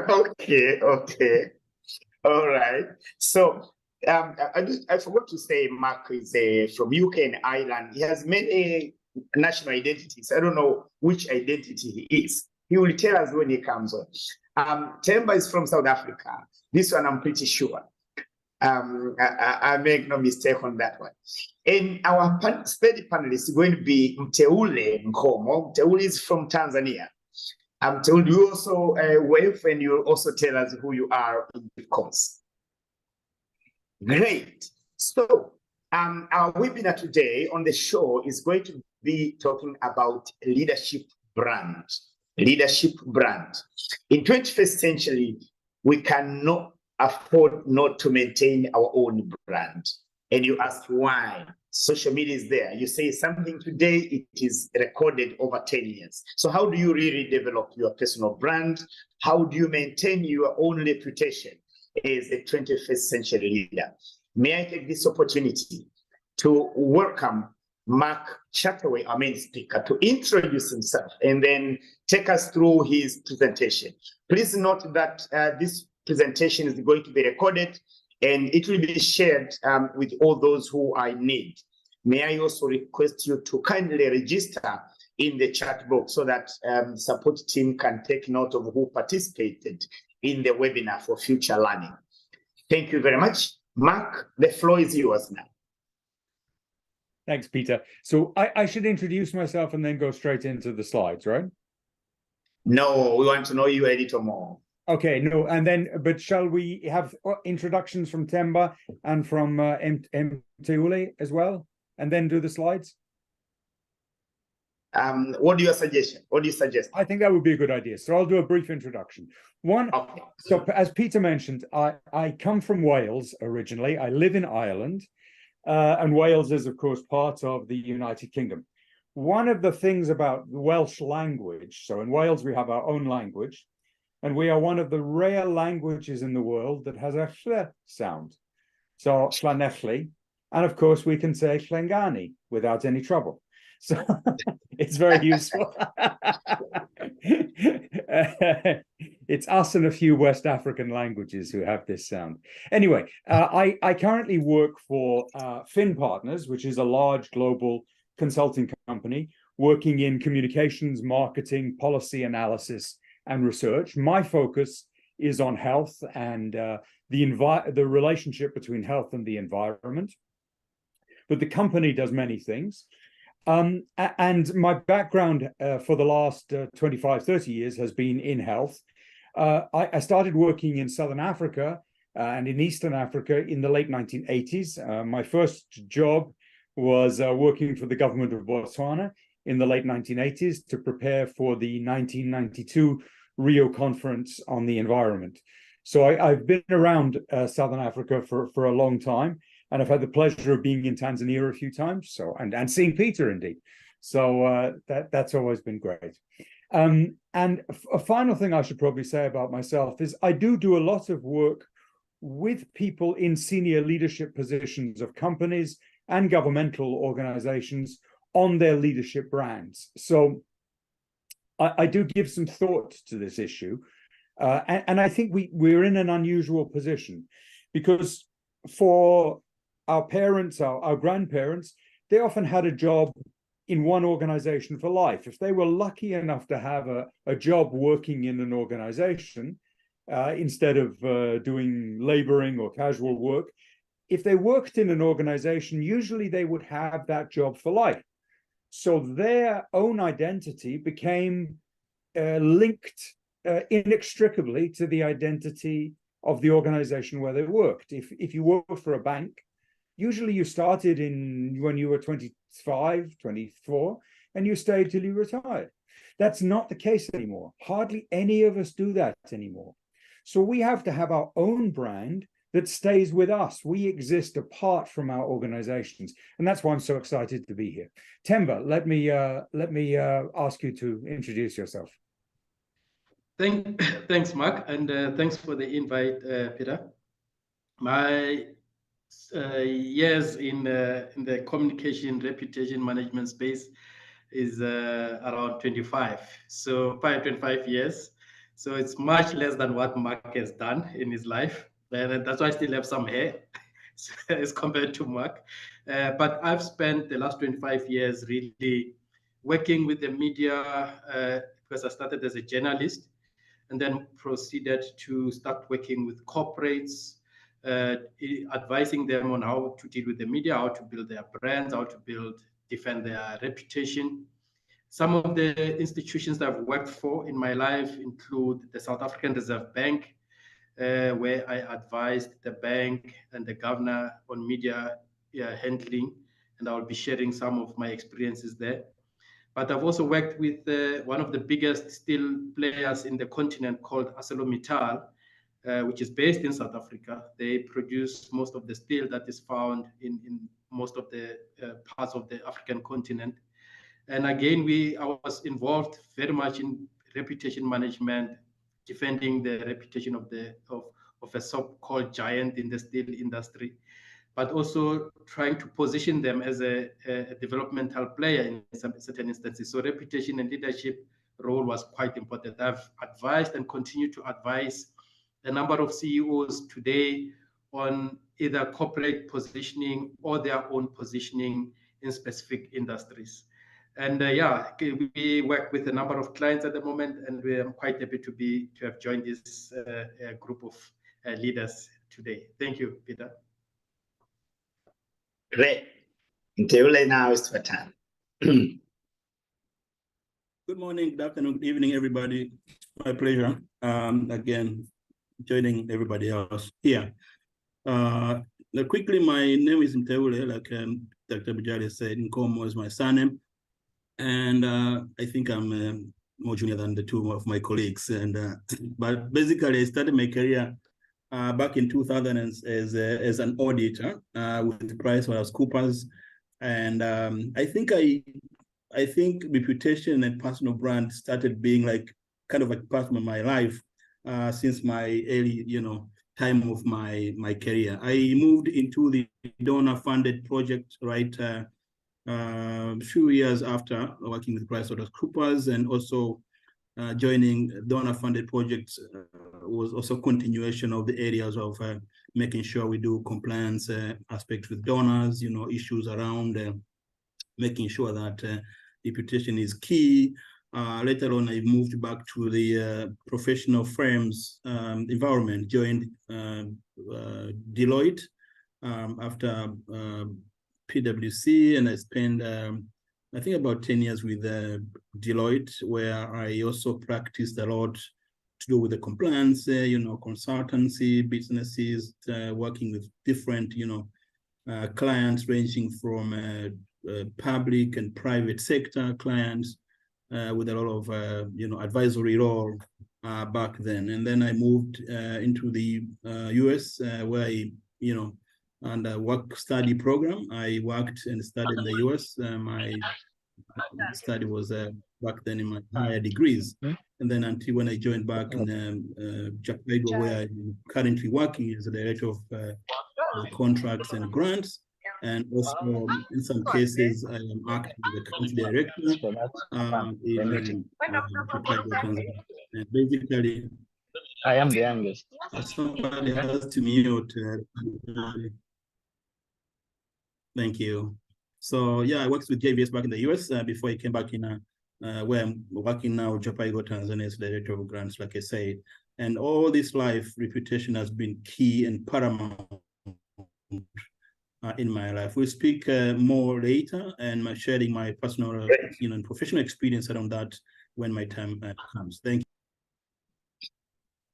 Okay, okay. All right. So I forgot to say Mark is from UK and Ireland. He has many national identities. I don't know which identity he is. He will tell us when he comes on. Temba is from South Africa. This one I'm pretty sure. I make no mistake on that one. And our third panelist is going to be Mteule Nkomo. Mteule is from Tanzania. I'm told you also wave and you'll also tell us who you are in the course. Great. So our webinar today on the show is going to be talking about leadership brand. Leadership brand. In 21st century, we cannot afford not to maintain our own brand. And you ask why? Social media is there. You say something today, it is recorded over 10 years. So how do you really develop your personal brand? How do you maintain your own reputation as a 21st century leader? May I take this opportunity to welcome Mark Chataway, our main speaker, to introduce himself and then take us through his presentation. Please note that this presentation is going to be recorded and it will be shared with all those who are in need. May I also request you to kindly register in the chat box so that support team can take note of who participated in the webinar for future learning. Thank you very much. Mark, the floor is yours now. Thanks, Peter. So I should introduce myself and then go straight into the slides, right? No, we want to know you a little more. Okay, no, and then, but shall we have introductions from Temba and from Mteule as well, and then do the slides? What do you suggest? What do you suggest? I think that would be a good idea. So I'll do a brief introduction. Okay. So as Peter mentioned, I come from Wales originally. I live in Ireland, and Wales is, of course, part of the United Kingdom. One of the things about the Welsh language, so in Wales we have our own language, and we are one of the rare languages in the world that has a ll sound. So Llanelli, and of course we can say Llangani without any trouble. So it's very useful. It's us and a few West African languages who have this sound. Anyway, I currently work for Finn Partners, which is a large global consulting company working in communications, marketing, policy analysis, and research. My focus is on health and the relationship between health and the environment. But the company does many things. And my background for the last 25, 30 years has been in health. I started working in Southern Africa and in Eastern Africa in the late 1980s. My first job was working for the government of Botswana in the late 1980s to prepare for the 1992 Rio Conference on the Environment. So I've been around Southern Africa for a long time, and I've had the pleasure of being in Tanzania a few times, so and seeing Peter indeed. So that's always been great. And a final thing I should probably say about myself is I do a lot of work with people in senior leadership positions of companies and governmental organizations on their leadership brands. So I do give some thought to this issue. And I think we're in an unusual position because for our parents, our grandparents, they often had a job in one organization for life. If they were lucky enough to have a job working in an organization, instead of doing laboring or casual work, if they worked in an organization, usually they would have that job for life. So their own identity became linked inextricably to the identity of the organization where they worked. If you worked for a bank, usually you started when you were 25, 24, and you stayed till you retired. That's not the case anymore. Hardly any of us do that anymore. So we have to have our own brand that stays with us. We exist apart from our organizations. And that's why I'm so excited to be here. Temba, let me ask you to introduce yourself. Thanks, Mark, and thanks for the invite, Peter. My years in the communication reputation management space is around 25. So 25 years. So it's much less than what Mark has done in his life. And that's why I still have some hair as compared to Mark. But I've spent the last 25 years really working with the media because I started as a journalist and then proceeded to start working with corporates, advising them on how to deal with the media, how to build their brands, how to defend their reputation. Some of the institutions that I've worked for in my life include the South African Reserve Bank, where I advised the bank and the governor on media handling, and I'll be sharing some of my experiences there. But I've also worked with one of the biggest steel players in the continent called ArcelorMittal, which is based in South Africa. They produce most of the steel that is found in most of the parts of the African continent. And again, I was involved very much in reputation management, defending the reputation of a so-called giant in the steel industry, but also trying to position them as a developmental player in some certain instances. So reputation and leadership role was quite important. I've advised and continue to advise a number of CEOs today on either corporate positioning or their own positioning in specific industries. And we work with a number of clients at the moment, and we are quite happy to have joined this group of leaders today. Thank you, Peter. Great. Nteule, now is your turn. Good morning, good afternoon, good evening, everybody. My pleasure. Again, joining everybody else here. Quickly, my name is Nteule, like Dr. Bujali said. Nkomo is my surname. And I think I'm more junior than the two of my colleagues. And but basically, I started my career back in 2000 as an auditor with PricewaterhouseCoopers. And I think reputation and personal brand started being like kind of a part of my life since my early, time of my career. I moved into the donor-funded project, right? A few years after working with PricewaterhouseCoopers, and also joining donor-funded projects was also continuation of the areas of making sure we do compliance aspects with donors, issues around making sure that reputation is key. Later on, I moved back to the professional firms environment, joined Deloitte after PwC, and I spent I think about 10 years with Deloitte, where I also practiced a lot to do with the compliance, consultancy, businesses, working with different, clients ranging from public and private sector clients with a lot of, advisory role back then. And then I moved into the US where I, under work study program. I worked and studied in the US. My study was back then in my higher degrees. And then until when I joined back in Japaigo, where I'm currently working as a director of contracts and grants. And also, in some cases, I am acting as a country director in Japaigo, Tanzania. And basically, I am the youngest. Somebody has to mute. Thank you. So yeah, I worked with JVS back in the US before I came back in where I'm working now, Japaigo, Tanzania, as director of grants, like I said. And all this life, reputation has been key and paramount in my life. We'll speak more later, and sharing my personal, and professional experience around that when my time comes. Thank you.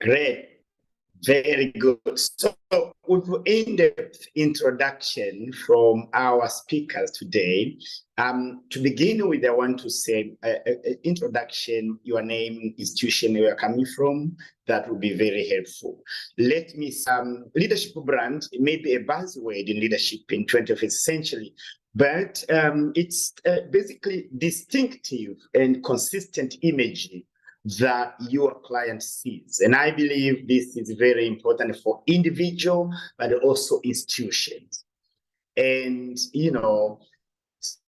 Great. Very good. So, with in-depth introduction from our speakers today, to begin with, I want to say introduction, your name, institution where you're coming from. That would be very helpful. Let me leadership brand. It may be a buzzword in leadership in 21st century, but it's basically distinctive and consistent imagery that your client sees. And I believe this is very important for individual, but also institutions. And,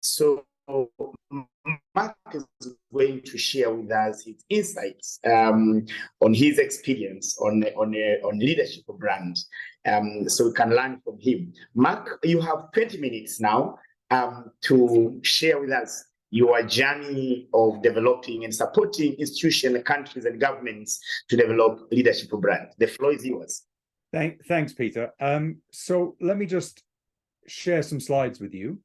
so Mark is going to share with us his insights on his experience on leadership of brands, so we can learn from him. Mark, you have 20 minutes now to share with us your journey of developing and supporting institutions, countries, and governments to develop leadership of brands. The floor is yours. Thanks, Peter. So let me just share some slides with you.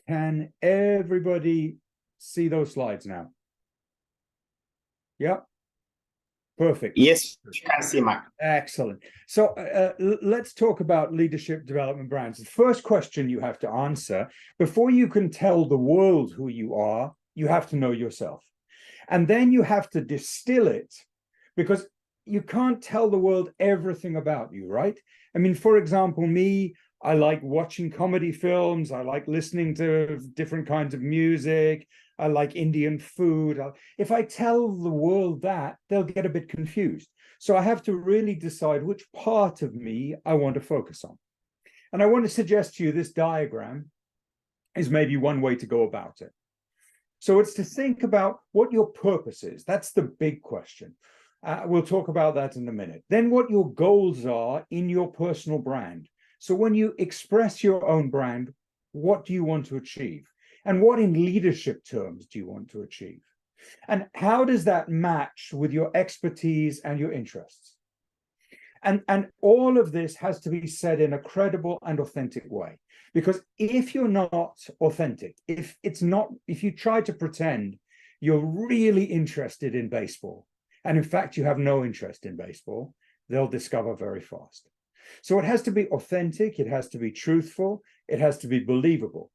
Can everybody see those slides now? Yeah, perfect. Yes, you can see, Mark. Excellent. So let's talk about leadership development brands. The first question you have to answer before you can tell the world who you are, you have to know yourself. And then you have to distill it, because you can't tell the world everything about you, right? I mean, for example, me, I like watching comedy films. I like listening to different kinds of music. I like Indian food. If I tell the world that, they'll get a bit confused. So I have to really decide which part of me I want to focus on. And I want to suggest to you this diagram is maybe one way to go about it. So it's to think about what your purpose is. That's the big question. We'll talk about that in a minute. Then what your goals are in your personal brand. So when you express your own brand, what do you want to achieve? And what in leadership terms do you want to achieve? And how does that match with your expertise and your interests? And all of this has to be said in a credible and authentic way. Because if you're not authentic, if you try to pretend you're really interested in baseball, and in fact you have no interest in baseball, they'll discover very fast. So it has to be authentic, it has to be truthful, it has to be believable.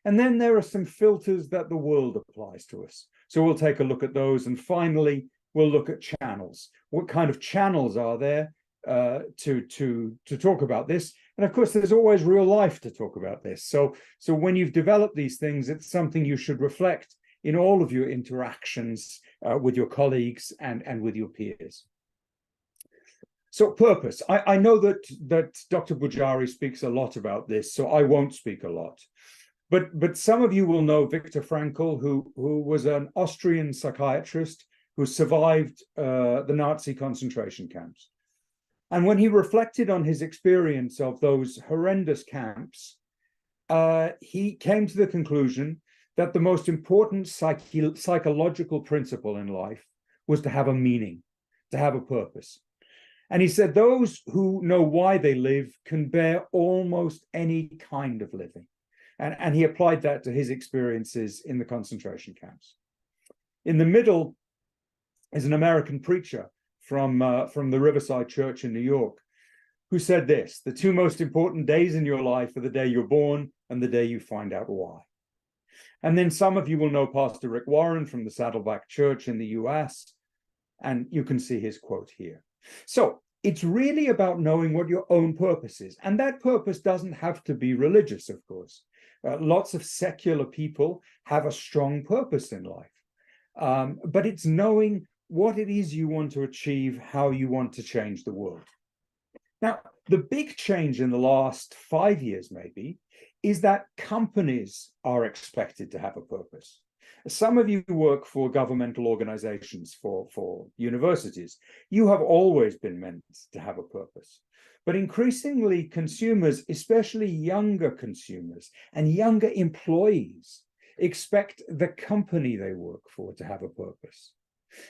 And then there are some filters that the world applies to us. So we'll take a look at those. And finally, we'll look at channels. What kind of channels are there to talk about this? And of course, there's always real life to talk about this. So when you've developed these things, it's something you should reflect in all of your interactions with your colleagues and with your peers. So purpose. I know that Dr. Bourjari speaks a lot about this, so I won't speak a lot. But some of you will know Viktor Frankl, who was an Austrian psychiatrist who survived the Nazi concentration camps. And when he reflected on his experience of those horrendous camps, he came to the conclusion that the most important psychological principle in life was to have a meaning, to have a purpose. And he said those who know why they live can bear almost any kind of living. And he applied that to his experiences in the concentration camps. In the middle is an American preacher from the Riverside Church in New York, who said this: the two most important days in your life are the day you're born and the day you find out why. And then some of you will know Pastor Rick Warren from the Saddleback Church in the US, and you can see his quote here. So it's really about knowing what your own purpose is. And that purpose doesn't have to be religious, of course. Lots of secular people have a strong purpose in life. But it's knowing what it is you want to achieve, how you want to change the world. Now, the big change in the last 5 years, maybe, is that companies are expected to have a purpose. Some of you work for governmental organizations, for universities. You have always been meant to have a purpose. But increasingly, consumers, especially younger consumers and younger employees, expect the company they work for to have a purpose.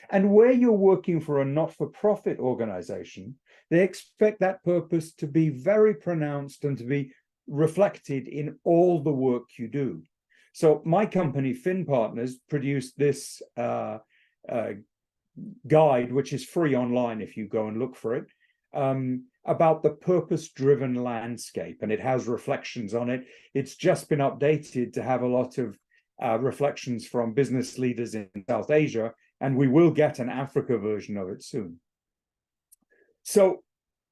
And where you're working for a not-for-profit organization, they expect that purpose to be very pronounced and to be reflected in all the work you do. So my company, Finn Partners, produced this guide, which is free online if you go and look for it, about the purpose-driven landscape, and it has reflections on it. It's just been updated to have a lot of reflections from business leaders in South Asia, and we will get an Africa version of it soon. So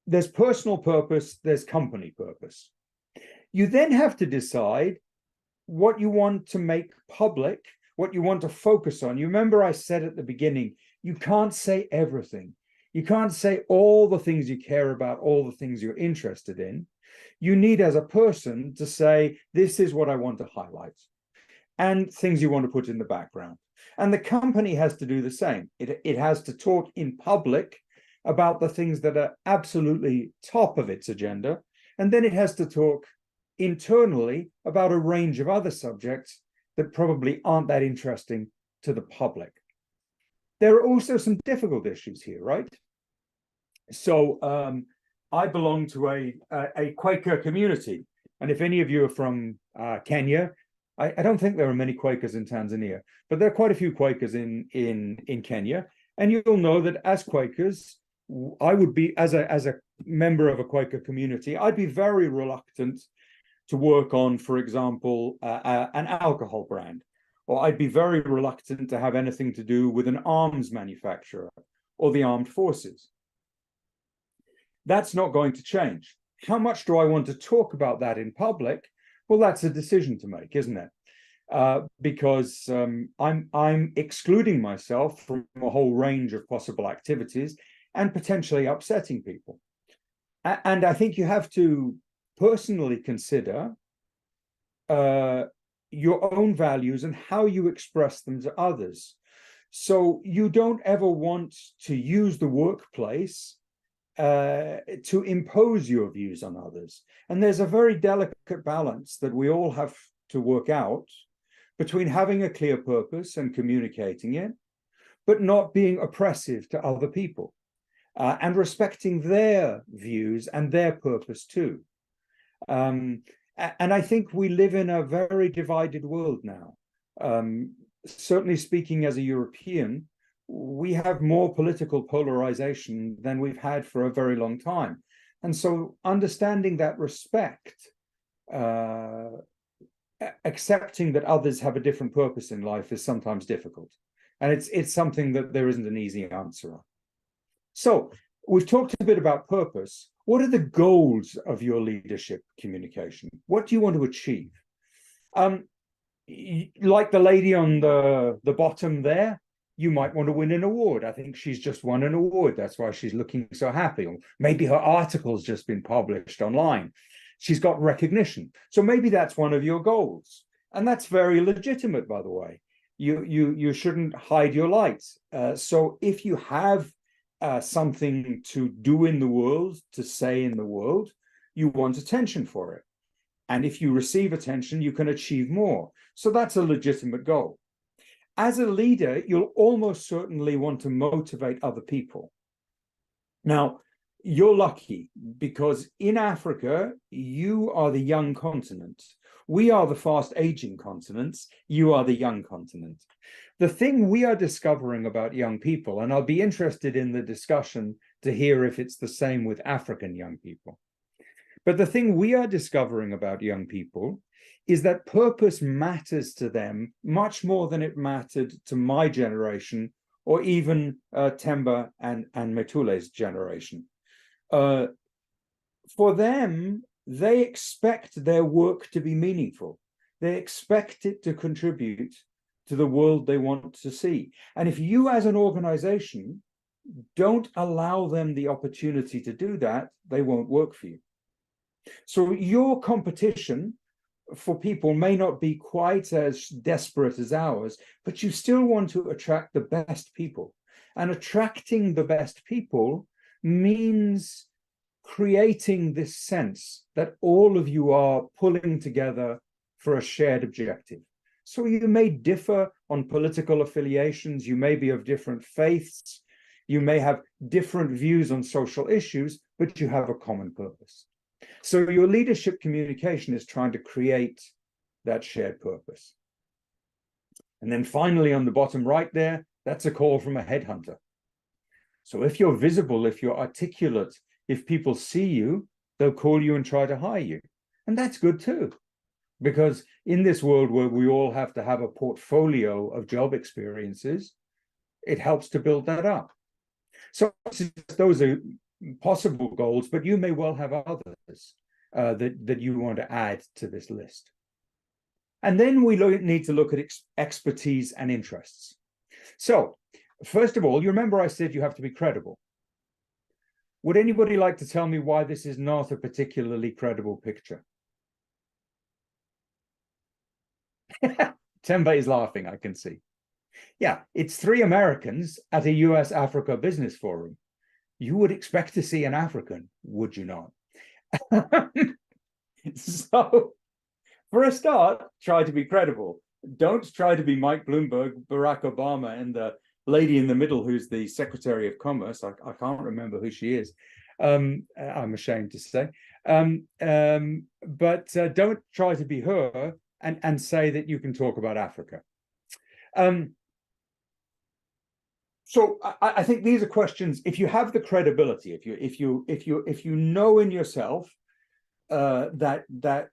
there's personal purpose, there's company purpose. You then have to decide what you want to make public, what you want to focus on. You remember I said at the beginning, you can't say everything. You can't say all the things you care about, all the things you're interested in. You need as a person to say, this is what I want to highlight, and things you want to put in the background. And the company has to do the same. It has to talk in public about the things that are absolutely top of its agenda, and then it has to talk internally about a range of other subjects that probably aren't that interesting to the public. There are also some difficult issues here, right? So I belong to a Quaker community, and if any of you are from Kenya, I don't think there are many Quakers in Tanzania, but there are quite a few Quakers in Kenya, and you'll know that as Quakers, I would be, as a member of a Quaker community, I'd be very reluctant to work on, for example, an alcohol brand, or I'd be very reluctant to have anything to do with an arms manufacturer or the armed forces. That's not going to change. How much do I want to talk about that in public? Well, that's a decision to make, isn't it? Because I'm excluding myself from a whole range of possible activities and potentially upsetting people. And I think you have to personally consider your own values and how you express them to others. So you don't ever want to use the workplace to impose your views on others. And there's a very delicate balance that we all have to work out between having a clear purpose and communicating it, but not being oppressive to other people, and respecting their views and their purpose too. And I think we live in a very divided world now. Certainly speaking as a European, we have more political polarization than we've had for a very long time. And so understanding that respect, accepting that others have a different purpose in life is sometimes difficult. And it's something that there isn't an easy answer on. So we've talked a bit about purpose. What are the goals of your leadership communication? What do you want to achieve? Like the lady on the bottom there, you might want to win an award. I think she's just won an award. That's why she's looking so happy. Or maybe her article's just been published online. She's got recognition. So maybe that's one of your goals. And that's very legitimate, by the way. You shouldn't hide your light. So if you have something to do in the world, to say in the world, you want attention for it. And if you receive attention, you can achieve more. So that's a legitimate goal. As a leader, you'll almost certainly want to motivate other people. Now, you're lucky because in Africa, you are the young continent. We are the fast aging continents. You are the young continent. The thing we are discovering about young people, and I'll be interested in the discussion to hear if it's the same with African young people. But the thing we are discovering about young people is that purpose matters to them much more than it mattered to my generation or even Temba and Metule's generation. For them, they expect their work to be meaningful. They expect it to contribute to the world they want to see. And if you as an organization don't allow them the opportunity to do that, they won't work for you. So your competition for people may not be quite as desperate as ours, but you still want to attract the best people. And attracting the best people means creating this sense that all of you are pulling together for a shared objective. So you may differ on political affiliations, you may be of different faiths, you may have different views on social issues, but you have a common purpose. So your leadership communication is trying to create that shared purpose. And then finally, on the bottom right there, that's a call from a headhunter. So if you're visible, if you're articulate, if people see you, they'll call you and try to hire you. And that's good too, because in this world where we all have to have a portfolio of job experiences, it helps to build that up. So those are possible goals, but you may well have others that you want to add to this list. And then we need to look at expertise and interests. So first of all, you remember I said you have to be credible. Would anybody like to tell me why this is not a particularly credible picture? Temba is laughing, I can see. Yeah, it's 3 Americans at a US Africa business forum. You would expect to see an African, would you not? So, for a start, try to be credible. Don't try to be Mike Bloomberg, Barack Obama, and the lady in the middle who's the Secretary of Commerce. I can't remember who she is. I'm ashamed to say. But don't try to be her and say that you can talk about Africa. So I think these are questions. If you have the credibility, if you know in yourself that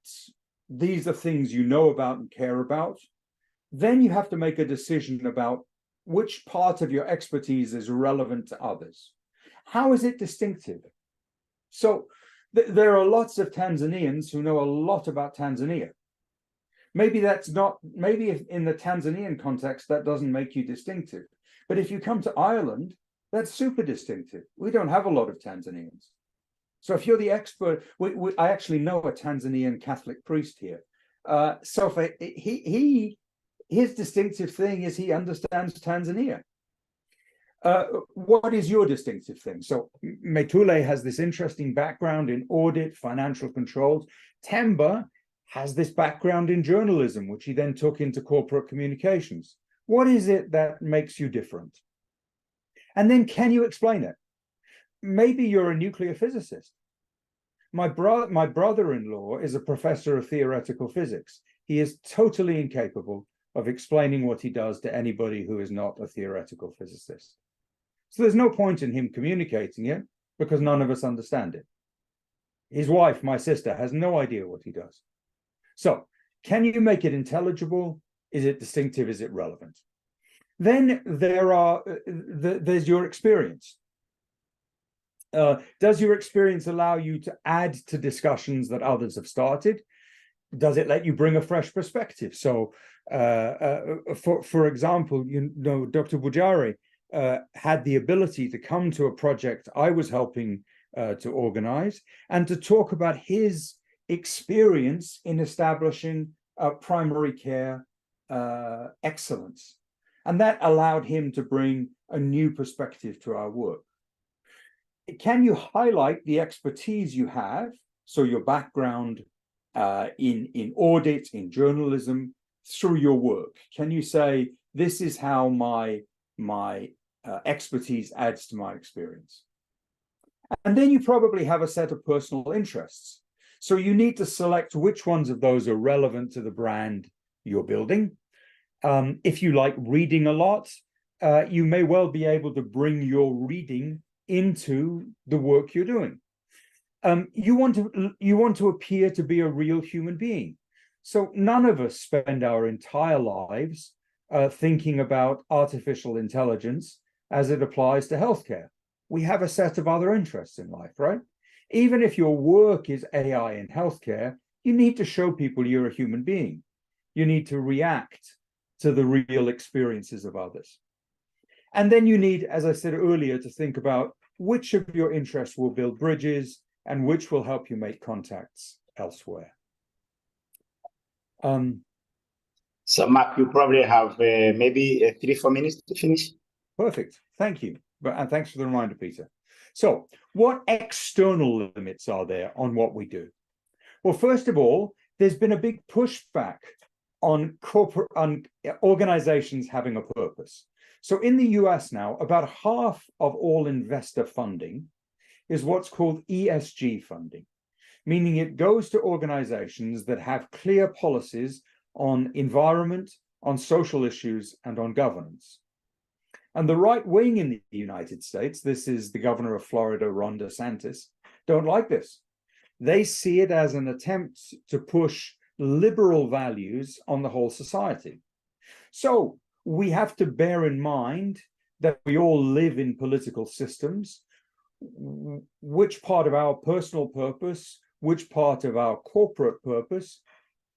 these are things you know about and care about, then you have to make a decision about which part of your expertise is relevant to others. How is it distinctive? So there are lots of Tanzanians who know a lot about Tanzania. Maybe that's not, maybe if in the Tanzanian context, that doesn't make you distinctive. But if you come to Ireland, that's super distinctive. We don't have a lot of Tanzanians. So if you're the expert, I actually know a Tanzanian Catholic priest here. So for, his distinctive thing is he understands Tanzania. What is your distinctive thing? So Methule has this interesting background in audit, financial controls. Temba has this background in journalism, which he then took into corporate communications. What is it that makes you different? And then can you explain it? Maybe you're a nuclear physicist. My brother-in-law is a professor of theoretical physics. He is totally incapable of explaining what he does to anybody who is not a theoretical physicist. So there's no point in him communicating it because none of us understand it. His wife, my sister, has no idea what he does. So can you make it intelligible? Is it distinctive? Is it relevant? Then there's your experience. Does your experience allow you to add to discussions that others have started? Does it let you bring a fresh perspective? So, for example, you know, Dr. Bujari had the ability to come to a project I was helping to organize and to talk about his experience in establishing primary care excellence. And that allowed him to bring a new perspective to our work. Can you highlight the expertise you have? So your background in audit, in journalism, through your work. Can you say, this is how my expertise adds to my experience? And then you probably have a set of personal interests. So you need to select which ones of those are relevant to the brand you're building. If you like reading a lot, you may well be able to bring your reading into the work you're doing. You want to appear to be a real human being. So none of us spend our entire lives thinking about artificial intelligence as it applies to healthcare. We have a set of other interests in life, right? Even if your work is AI in healthcare, you need to show people you're a human being. You need to react to the real experiences of others. And then you need, as I said earlier, to think about which of your interests will build bridges and which will help you make contacts elsewhere. So, Mark, you probably have maybe 3-4 minutes to finish. Perfect. Thank you. And thanks for the reminder, Peter. So what external limits are there on what we do? Well, first of all, there's been a big pushback on organizations having a purpose. So in the US now, about half of all investor funding is what's called ESG funding, meaning it goes to organizations that have clear policies on environment, on social issues, and on governance. And the right wing in the United States, this is the governor of Florida, Ron DeSantis, don't like this. They see it as an attempt to push liberal values on the whole society. So we have to bear in mind that we all live in political systems. Which part of our personal purpose, which part of our corporate purpose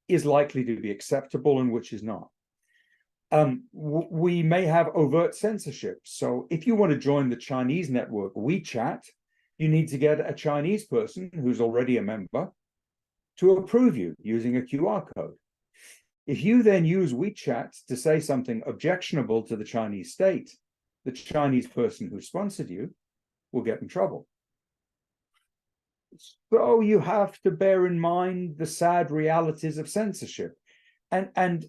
is likely to be acceptable and which is not. We may have overt censorship. So if you want to join the Chinese network WeChat, you need to get a Chinese person who's already a member to approve you using a QR code. If you then use WeChat to say something objectionable to the Chinese state, the Chinese person who sponsored you will get in trouble. So you have to bear in mind the sad realities of censorship. And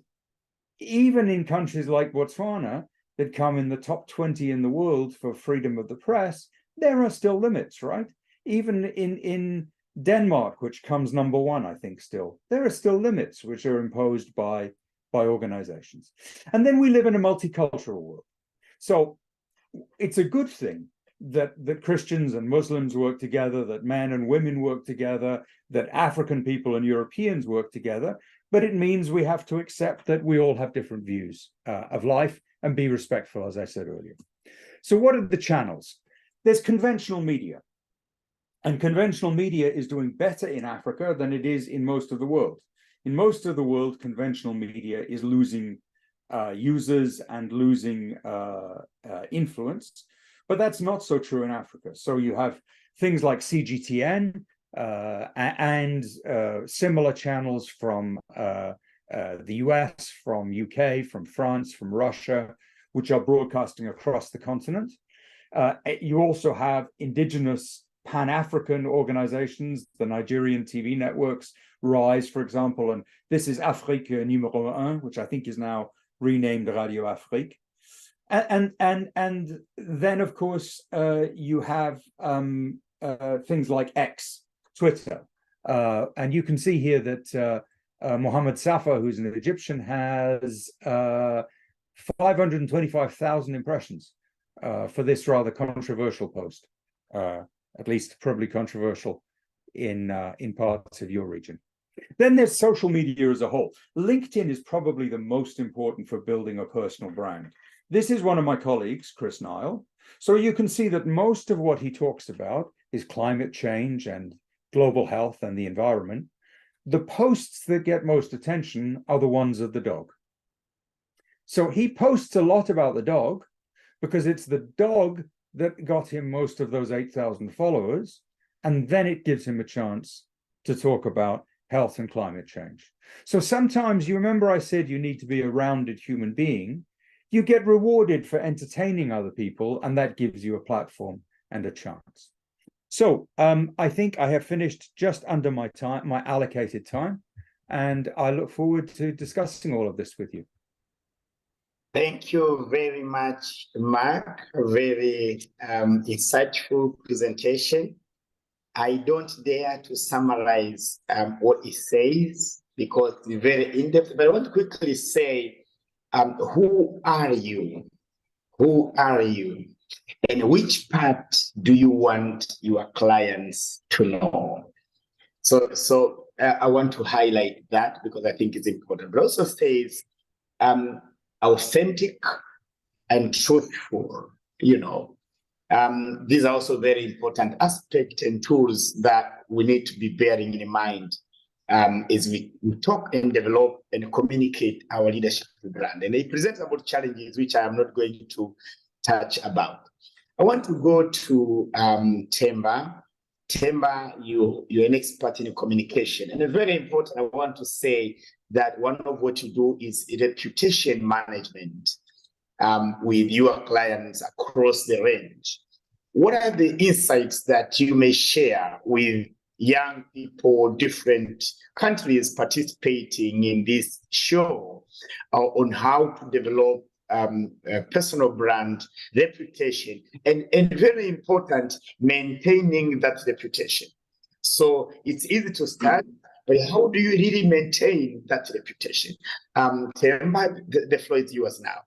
even in countries like Botswana, that come in the top 20 in the world for freedom of the press, there are still limits, right? Even in Denmark, which comes number one, I think still, there are still limits which are imposed by organizations. And then we live in a multicultural world. So it's a good thing that Christians and Muslims work together, that men and women work together, that African people and Europeans work together, but it means we have to accept that we all have different views of life and be respectful, as I said earlier. So what are the channels? There's conventional media. And conventional media is doing better in Africa than it is in most of the world. In most of the world, conventional media is losing users and losing influence, but that's not so true in Africa. So you have things like CGTN and similar channels from the US, from UK, from France, from Russia, which are broadcasting across the continent. You also have indigenous Pan-African organizations, the Nigerian TV networks, RISE, for example, and this is Afrique numéro 1, which I think is now renamed Radio Afrique. And then, of course, you have things like X, Twitter. And you can see here that Mohammed Safa, who's an Egyptian, has 525,000 impressions for this rather controversial post. At least probably controversial in parts of your region. Then there's social media as a whole. LinkedIn is probably the most important for building a personal brand. This is one of my colleagues, Chris Nile. So you can see that most of what he talks about is climate change and global health and the environment. The posts that get most attention are the ones of the dog. So he posts a lot about the dog because it's the dog that got him most of those 8,000 followers, and then it gives him a chance to talk about health and climate change. So sometimes, you remember I said you need to be a rounded human being, you get rewarded for entertaining other people, and that gives you a platform and a chance. So I think I have finished just under my time, my allocated time, and I look forward to discussing all of this with you. Thank you very much, Mark. A very insightful presentation. I don't dare to summarize what it says because it's very in-depth, but I want to quickly say, who are you? Who are you? And which part do you want your clients to know? So I want to highlight that because I think it's important. But also says, authentic and truthful, these are also very important aspects and tools that we need to be bearing in mind as we talk and develop and communicate our leadership brand. And it presents about challenges, which I am not going to touch about. I want to go to Themba. Themba, you're an expert in communication. And it's very important, I want to say that one of what you do is reputation management with your clients across the range. What are the insights that you may share with young people, different countries participating in this show on how to develop a personal brand, reputation, and very important, maintaining that reputation? So it's easy to start, but how do you really maintain that reputation? Themba, the floor is yours now.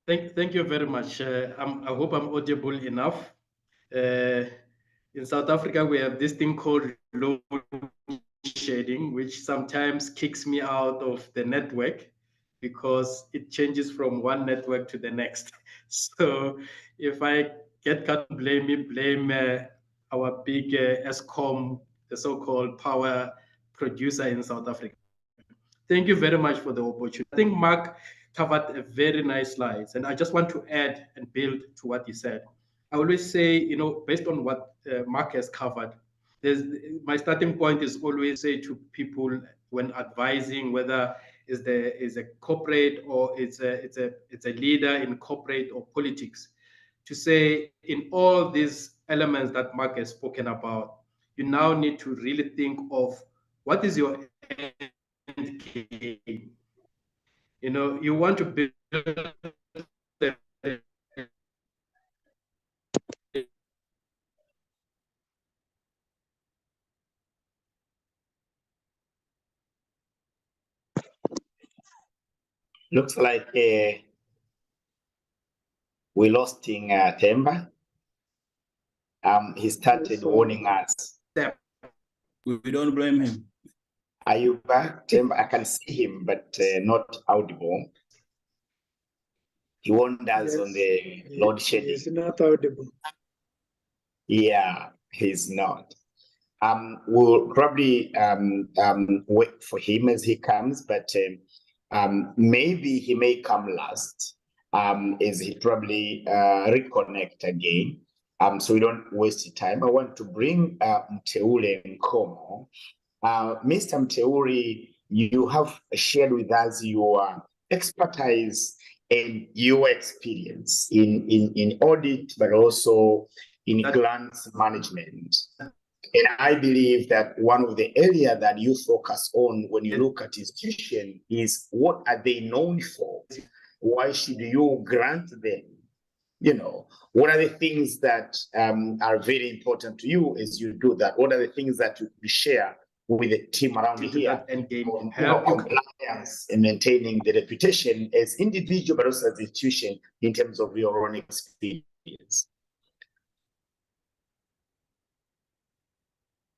Thank you very much. I hope I'm audible enough. In South Africa, we have this thing called load shedding, which sometimes kicks me out of the network because it changes from one network to the next. So if I get cut, blame our big Eskom, the so-called power producer in South Africa. Thank you very much for the opportunity. I think Mark covered a very nice slides, and I just want to add and build to what he said. I always say, you know, based on what Mark has covered, my starting point is always say to people when advising whether is a corporate or it's a leader in corporate or politics, to say in all these elements that Mark has spoken about, you now need to really think of what is your end game. You know, you want to build Looks like we lost in Temba. He started warning us. We don't blame him. Are you back, Temba? I can see him, but not audible. He warned us on the load shedding. He's not audible. Yeah, he's not. We'll probably wait for him as he comes, but maybe he may come last as he probably reconnect again. So we don't waste time. I want to bring Mteule Nkomo. Mr. Mteule, you have shared with us your expertise and your experience in audit, but also in grants management. And I believe that one of the areas that you focus on when you look at institution is what are they known for? Why should you grant them? You know, what are the things that are very important to you as you do that? What are the things that you share with the team around here? End game, Compliance and maintaining the reputation as individual, but also as institution in terms of your own experience.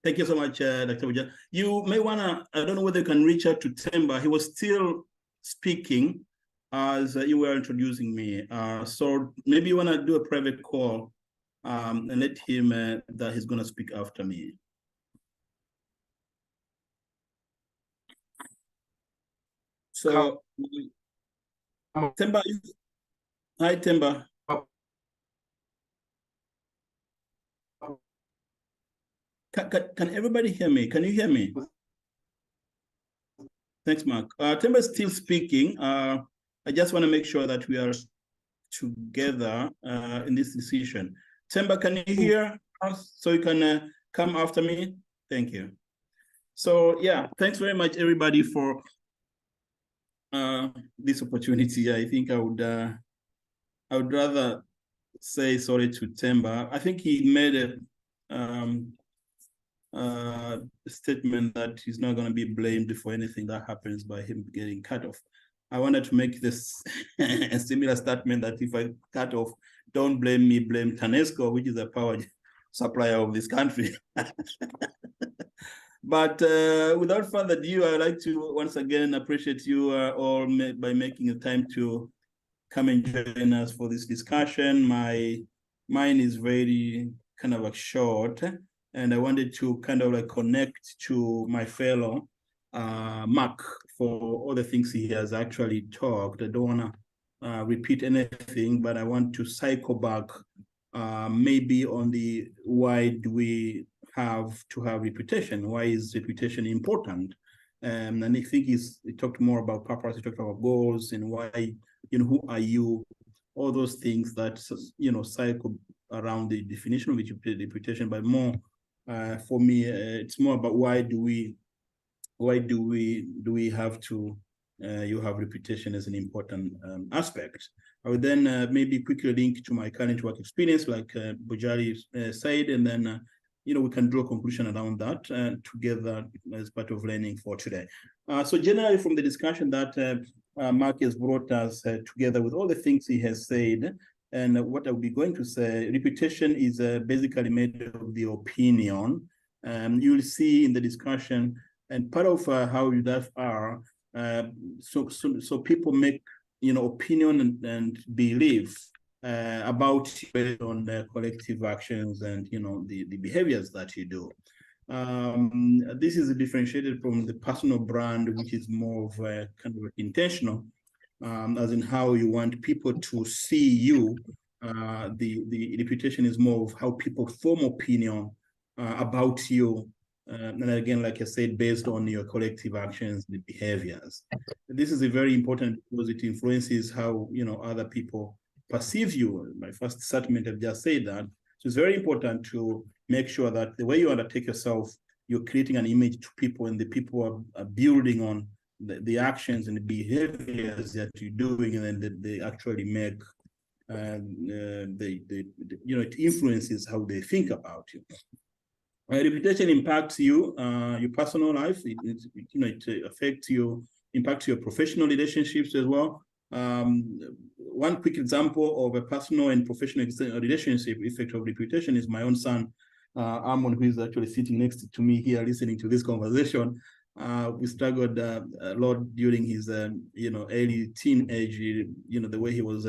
Thank you so much, Dr. Buja. You may want to, I don't know whether you can reach out to Temba. He was still speaking as you were introducing me. So maybe you want to do a private call and let him that he's going to speak after me. So, Temba, hi, Temba. Can everybody hear me? Can you hear me? Thanks, Mark. Temba is still speaking. I just want to make sure that we are together in this decision. Temba, can you hear us so you can come after me? Thank you. So yeah, thanks very much, everybody, for this opportunity. I think I would rather say sorry to Temba. I think he made a statement that he's not going to be blamed for anything that happens by him getting cut off. I wanted to make this a similar statement that if I cut off, don't blame me, blame TANESCO, which is a power supplier of this country. But without further ado, I'd like to once again appreciate you all by making the time to come and join us for this discussion. Mine is very kind of like short, and I wanted to kind of like connect to my fellow Mark for all the things he has actually talked. I don't want to repeat anything, but I want to cycle back maybe on the why do we have to have reputation? Why is reputation important? And I think he talked more about purpose, he talked about goals and why, who are you? All those things that, cycle around the definition of reputation, but more for me, it's more about why do we have to you have reputation as an important aspect. I would then maybe quickly link to my current work experience, like Bujari said, and then we can draw a conclusion around that together as part of learning for today. So generally from the discussion that Mark has brought us together with all the things he has said, and what I'll be going to say, reputation is basically made of the opinion. You'll see in the discussion, and part of how that are, so people make opinion and belief about based on their collective actions and the behaviors that you do. This is differentiated from the personal brand, which is more of a kind of intentional, as in how you want people to see you the reputation is more of how people form opinion about you. And again, like I said, based on your collective actions, the behaviors. This is a very important because it influences how other people perceive you. My first statement, I've just said that. So it's very important to make sure that the way you undertake yourself, you're creating an image to people, and the people are building on the actions and the behaviors that you're doing, and then they actually make it influences how they think about you. Reputation impacts you, your personal life. It affects you, impacts your professional relationships as well. One quick example of a personal and professional relationship effect of reputation is my own son, Amon, who is actually sitting next to me here listening to this conversation. We struggled a lot during his early teenage, the way he was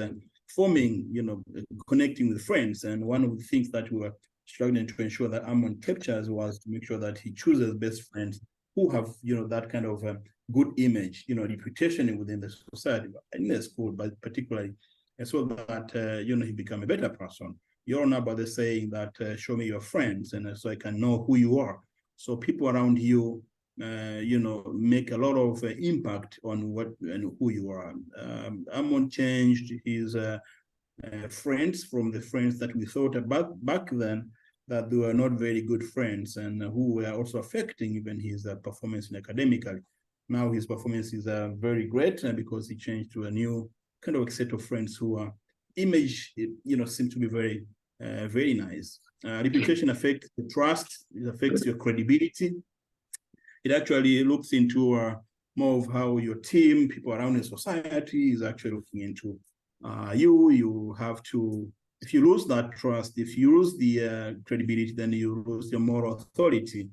forming, connecting with friends. And one of the things that we were struggling to ensure that Amon captures was to make sure that he chooses best friends who have, that kind of good image, reputation within the society, in the school, but particularly, so that, he become a better person. You all know about the saying that show me your friends, and so I can know who you are. So people around you, make a lot of impact on what and who you are. Amon changed his friends from the friends that we thought about back then, that they were not very good friends, and who were also affecting even his performance academically. Now his performance is very great because he changed to a new kind of set of friends who are image, seem to be very, very nice. Reputation affects the trust, it affects your credibility. It actually looks into more of how your team, people around in society is actually looking into you. You have to, if you lose that trust, if you lose the credibility, then you lose your moral authority.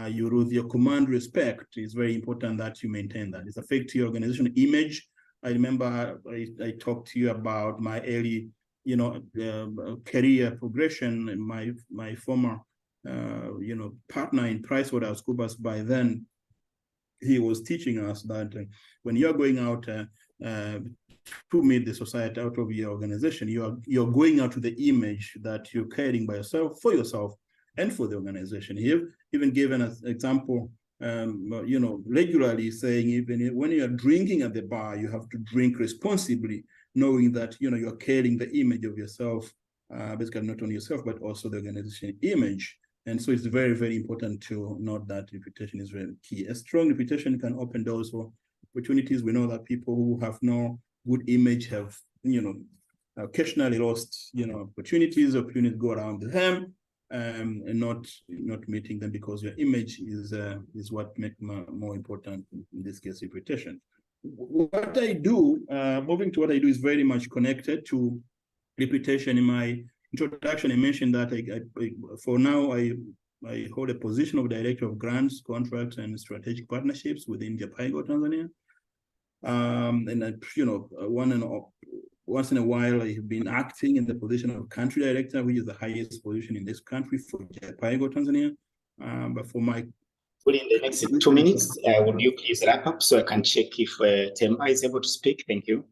You lose your command respect. It's very important that you maintain that. It affects your organizational image. I remember I talked to you about my early, career progression. My former, partner in PricewaterhouseCoopers, by then, he was teaching us that when you're going out to meet the society out of your organization, you're going out to the image that you're carrying by yourself, for yourself, and for the organization. He even given an example, regularly saying, even when you're drinking at the bar, you have to drink responsibly, knowing that you're carrying the image of yourself, basically not only yourself but also the organization image. And so it's very, very important to note that reputation is very key. A strong reputation can open doors for opportunities. We know that people who have no good image have, occasionally lost, opportunities go around them, and not meeting them, because your image is what makes more important, in this case, reputation. What I do, moving to what I do, is very much connected to reputation. In my introduction, I mentioned that for now, I hold a position of Director of Grants, Contracts, and Strategic Partnerships within Japaigo, Tanzania. And once in a while, I have been acting in the position of Country Director, which is the highest position in this country for Japaigo, Tanzania. But for my within the next 2 minutes, would you please wrap up so I can check if Temba is able to speak? Thank you.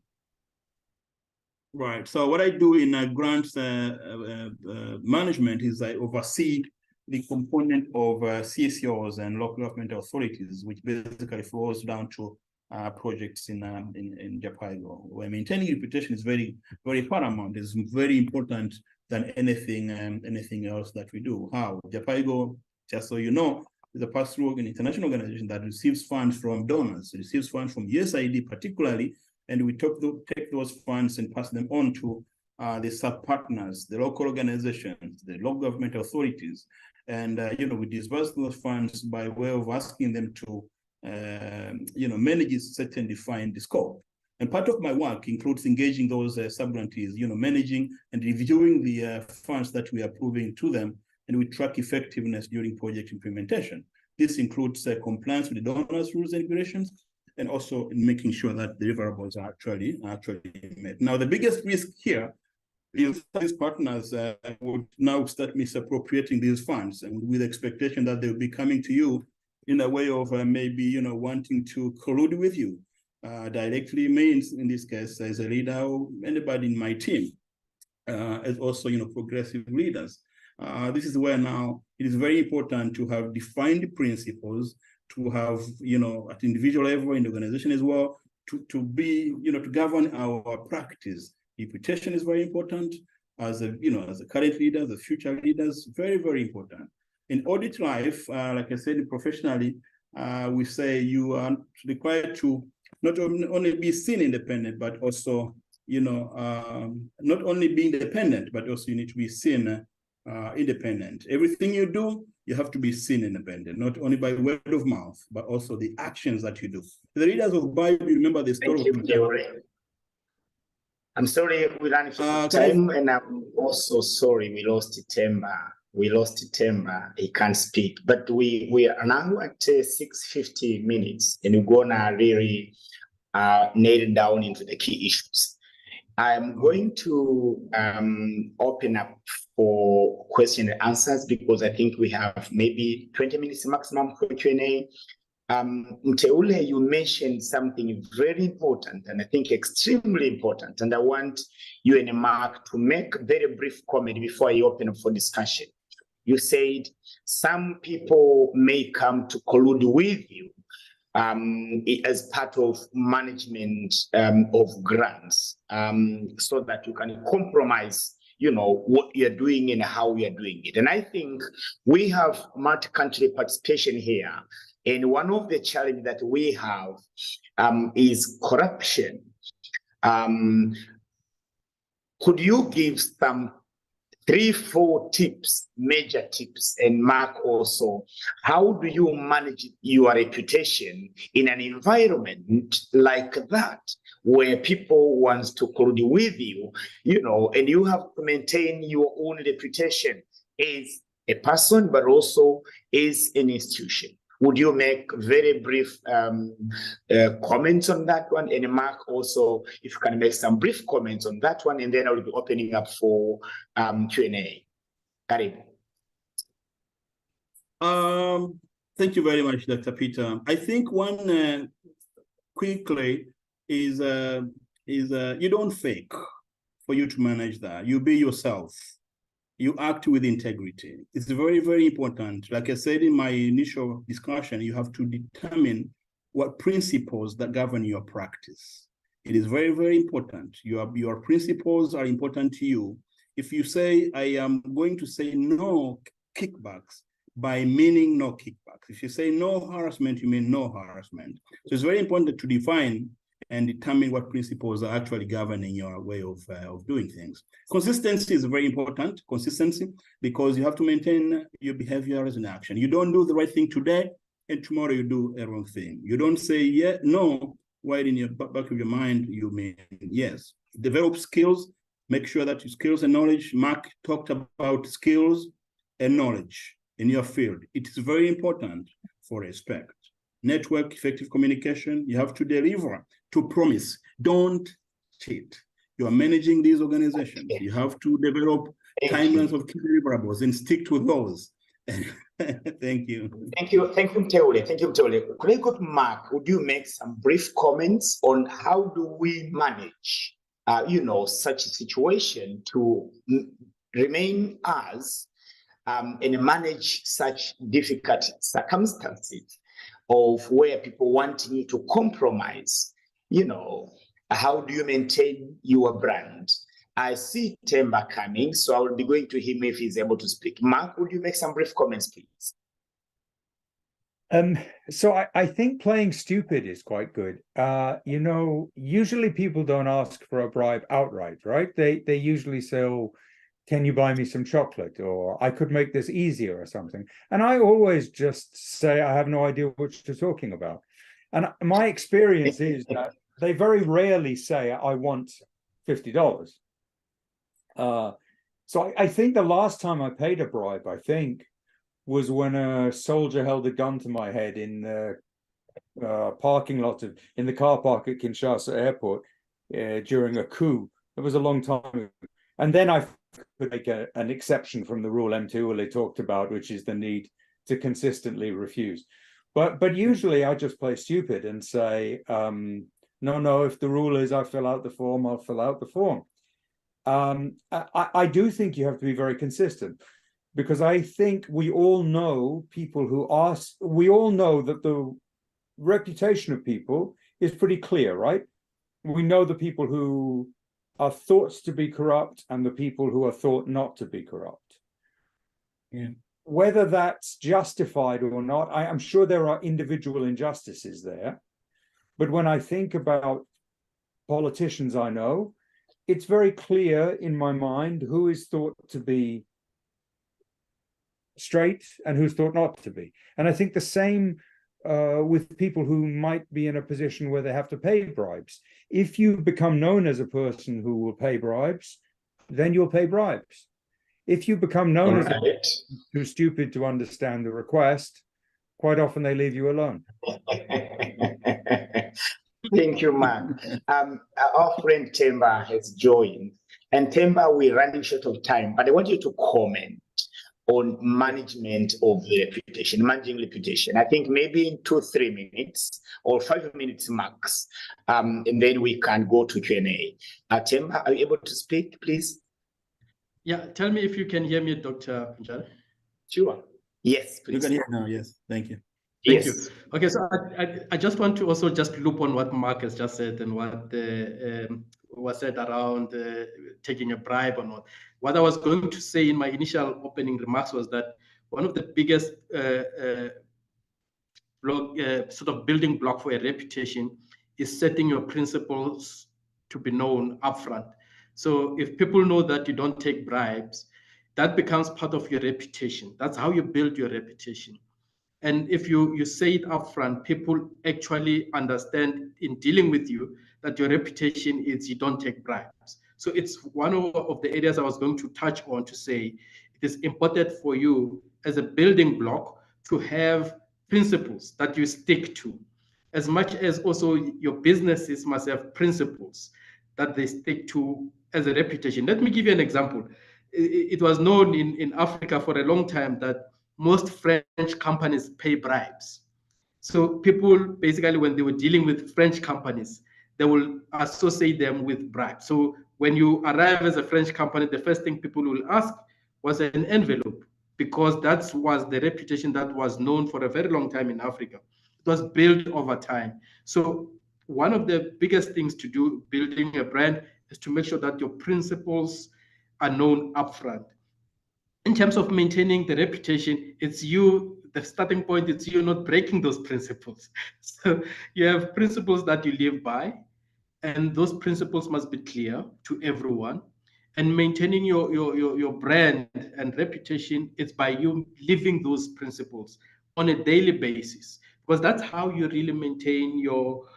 Right. So what I do in grants management is I oversee the component of CSOs and local government authorities, which basically flows down to projects in Japaigo, where maintaining reputation is very, very paramount. It's very important than anything else that we do. How Japaigo, just so you know, is a pass-through an international organization that receives funds from donors. It receives funds from USAID particularly, and we take those funds and pass them on to the sub-partners, the local organizations, the local government authorities. And, we disburse those funds by way of asking them to, manage a certain defined scope. And part of my work includes engaging those sub-grantees, managing and reviewing the funds that we are approving to them, and we track effectiveness during project implementation. This includes compliance with the donors' rules and regulations, and also in making sure that the deliverables are actually met. Now, the biggest risk here is these partners would now start misappropriating these funds, and with the expectation that they'll be coming to you in a way of maybe, wanting to collude with you. Directly means, in this case, as a leader or anybody in my team. as also, progressive leaders. This is where now it is very important to have defined principles, to have, at individual level, in the organization as well, to be, to govern our practice. Reputation is very important as a current leader, the future leaders, very, very important. In audit life, like I said, professionally, we say you are required to not only be seen independent, but also, not only be independent, but also you need to be seen independent. Everything you do, you have to be seen independent, not only by word of mouth, but also the actions that you do. The readers of Bible, remember the story Thank you, of I'm sorry we ran out of time, and I'm also sorry we lost Temba. We lost Temba. He can't speak, but we are now at 6:50 minutes, and we're gonna really nail down into the key issues. I'm going to open up for question and answers because I think we have maybe 20 minutes maximum for Q&A. Mteule, you mentioned something very important and I think extremely important, and I want you and Mark to make a very brief comment before I open up for discussion. You said some people may come to collude with you as part of management of grants, so that you can compromise, what you're doing and how you're doing it. And I think we have multi-country participation here. And one of the challenges that we have is corruption. Could you give some 3-4 tips, major tips, and Mark also, how do you manage your reputation in an environment like that, where people want to collude with you, and you have to maintain your own reputation as a person, but also as an institution? Would you make very brief comments on that one? And Mark also, if you can make some brief comments on that one, and then I will be opening up for Q&A. Karim. Thank you very much, Dr. Peter. I think one quickly is you don't fake for you to manage that. You be yourself. You act with integrity. It's very, very important. Like I said in my initial discussion, you have to determine what principles that govern your practice. It is very, very important. Your principles are important to you. If you say, I am going to say no kickbacks, by meaning no kickbacks. If you say no harassment, you mean no harassment. So it's very important to define and determine what principles are actually governing your way of doing things. Consistency is very important, because you have to maintain your behavior as an action. You don't do the right thing today, and tomorrow you do a wrong thing. You don't say no, while in your back of your mind, you mean yes. Develop skills, make sure that your skills and knowledge, Mark talked about skills and knowledge in your field. It is very important for respect. Network, effective communication, you have to deliver, to promise. Don't cheat. You are managing these organizations. You have to develop timelines of key deliverables and stick to those. Thank you. Thank you, Mteule. Thank you, Mteule. Could I go to Mark? Would you make some brief comments on how do we manage, such a situation to remain as and manage such difficult circumstances of where people wanting you to compromise? How do you maintain your brand? I see Temba coming, so I will be going to him if he's able to speak. Mark, would you make some brief comments, please? So I think playing stupid is quite good. Usually people don't ask for a bribe outright, right? They usually say, oh, can you buy me some chocolate? Or I could make this easier or something. And I always just say, I have no idea what you're talking about. And my experience is that they very rarely say, I want $50. So I think the last time I paid a bribe, was when a soldier held a gun to my head in the parking lot in the car park at Kinshasa Airport during a coup. It was a long time ago. And then I could make an exception from the rule Mteule talked about, which is the need to consistently refuse. But usually I just play stupid and say, no, if the rule is I fill out the form, I'll fill out the form. I do think you have to be very consistent, because I think we all know people who are, we all know that the reputation of people is pretty clear, right? We know the people who are thought to be corrupt and the people who are thought not to be corrupt. Yeah. Whether that's justified or not, I'm sure there are individual injustices there. But when I think about politicians I know, it's very clear in my mind who is thought to be straight and who's thought not to be. And I think the same with people who might be in a position where they have to pay bribes. If you become known as a person who will pay bribes, then you'll pay bribes. If you become known as a person who's stupid to understand the request, quite often they leave you alone. Thank you, Mark. Our friend Themba has joined. And Themba, we're running short of time, but I want you to comment on management of the reputation, managing reputation. I think maybe in 2-3 minutes or 5 minutes max, and then we can go to Q&A. Themba, are you able to speak, please? Yeah, tell me if you can hear me, Dr. Punjari. Sure. Yes, please. You can hear now, yes. Thank you. Thank Yes. you. Okay, so I just want to also just loop on what Mark has just said and what was said around taking a bribe or not. What I was going to say in my initial opening remarks was that one of the biggest sort of building block for a reputation is setting your principles to be known upfront. So if people know that you don't take bribes, that becomes part of your reputation. That's how you build your reputation. And if you say it upfront, people actually understand in dealing with you that your reputation is you don't take bribes. So it's one of the areas I was going to touch on to say it is important for you as a building block to have principles that you stick to, as much as also your businesses must have principles that they stick to as a reputation. Let me give you an example. It was known in Africa for a long time that most French companies pay bribes. So people basically, when they were dealing with French companies, they will associate them with bribes. So when you arrive as a French company, the first thing people will ask was an envelope, because that was the reputation that was known for a very long time in Africa. It was built over time. So one of the biggest things to do building a brand is to make sure that your principles are known upfront. In terms of maintaining the reputation, it's you, the starting point, it's you not breaking those principles. So you have principles that you live by, and those principles must be clear to everyone. And maintaining your brand and reputation is by you living those principles on a daily basis, because that's how you really maintain your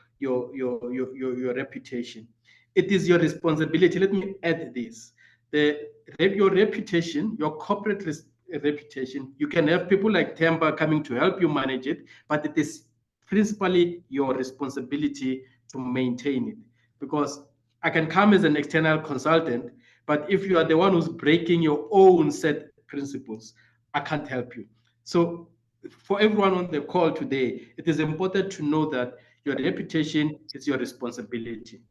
reputation. It is your responsibility. Let me add this. Your reputation, your corporate reputation, you can have people like Themba coming to help you manage it, but it is principally your responsibility to maintain it. Because I can come as an external consultant, but if you are the one who's breaking your own set principles, I can't help you. So for everyone on the call today, it is important to know that your reputation is your responsibility.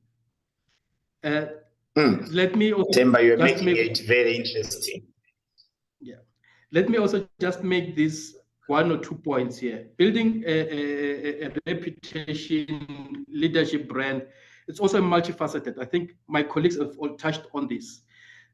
Let me also Themba, you're making it very interesting. Yeah. Let me also just make this 1 or 2 points here. Building a reputation, leadership brand, it's also multifaceted. I think my colleagues have all touched on this.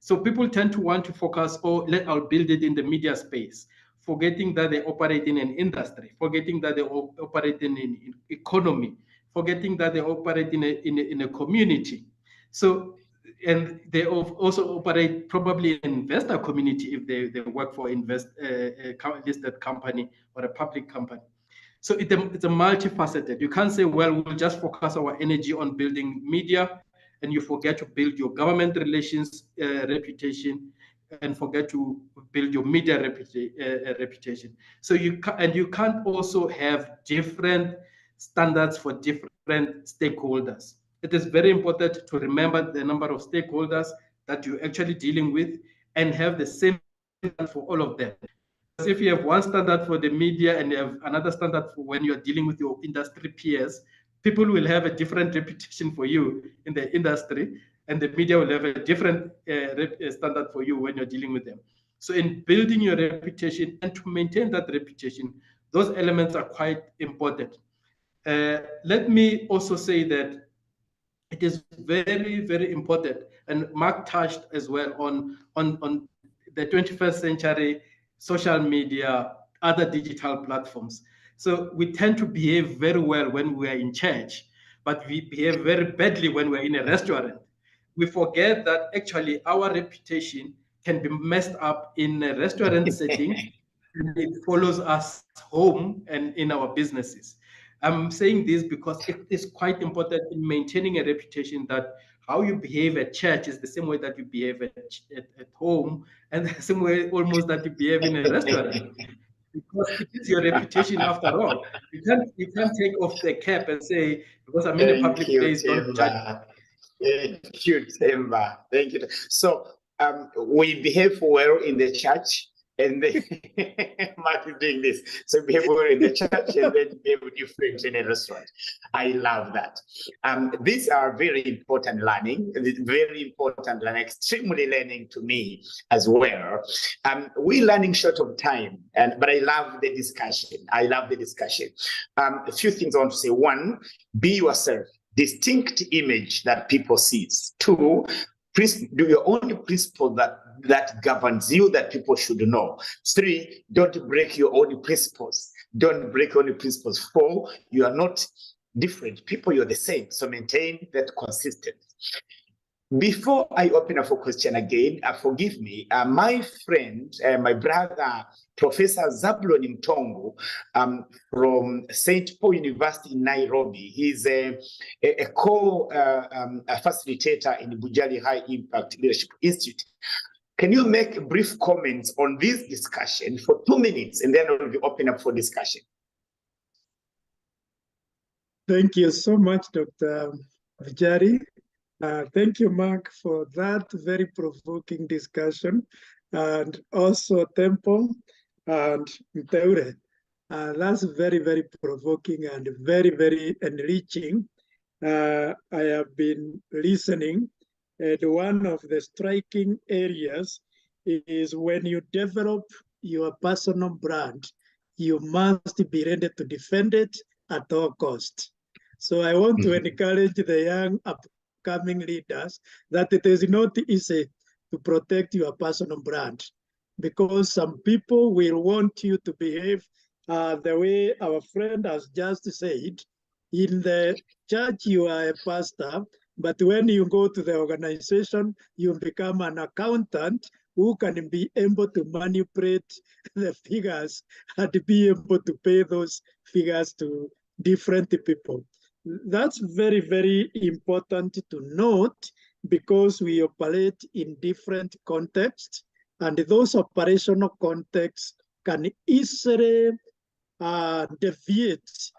So people tend to want to focus, I'll build it in the media space, forgetting that they operate in an industry, forgetting that they operate in economy, forgetting that they operate in a community. So, and they also operate probably an investor community if they work for a listed company or a public company. So it's a multifaceted. You can't say, well, we'll just focus our energy on building media, and you forget to build your government relations reputation, and forget to build your media reputation. So you can't also have different standards for different stakeholders. It is very important to remember the number of stakeholders that you're actually dealing with and have the same standard for all of them. Because if you have one standard for the media and you have another standard for when you're dealing with your industry peers, people will have a different reputation for you in the industry, and the media will have a different standard for you when you're dealing with them. So in building your reputation and to maintain that reputation, those elements are quite important. Let me also say that it is very, very important, and Mark touched as well on the 21st century social media, other digital platforms. So we tend to behave very well when we are in church, but we behave very badly when we're in a restaurant. We forget that actually our reputation can be messed up in a restaurant setting, and it follows us home and in our businesses. I'm saying this because it is quite important in maintaining a reputation that how you behave at church is the same way that you behave at home, and the same way almost that you behave in a restaurant. Because it is your reputation after all. You can't take off the cap and say, because I'm in a public place, don't judge. Thank you, Temba. Thank you. So we behave well in the church, and then Mark is doing this. So behave well in the church, and then behave different in a restaurant. I love that. These are very important learning, extremely learning to me as well. We're learning short of time, but I love the discussion. A few things I want to say. One, be yourself. Distinct image that people see. Two, do your own principle that governs you, that people should know. Three, don't break your own principles. Four, you are not different people, you're the same. So maintain that consistency. Before I open up for question again, forgive me, my friend, my brother, Professor Zabulon Mtongo from St. Paul University in Nairobi. He's a facilitator in Bujali High Impact Leadership Institute. Can you make brief comments on this discussion for 2 minutes, and then we'll be open up for discussion? Thank you so much, Dr. Vijari. Thank you, Mark, for that very provoking discussion, and also Tempo and Mteure. That's very, very provoking and very, very enriching. I have been listening, and one of the striking areas is when you develop your personal brand, you must be ready to defend it at all costs. So I want to encourage the young upcoming leaders that it is not easy to protect your personal brand, because some people will want you to behave the way our friend has just said. In the church, you are a pastor, but when you go to the organization, you become an accountant who can be able to manipulate the figures and be able to pay those figures to different people. That's very, very important to note, because we operate in different contexts, and those operational contexts can easily deviate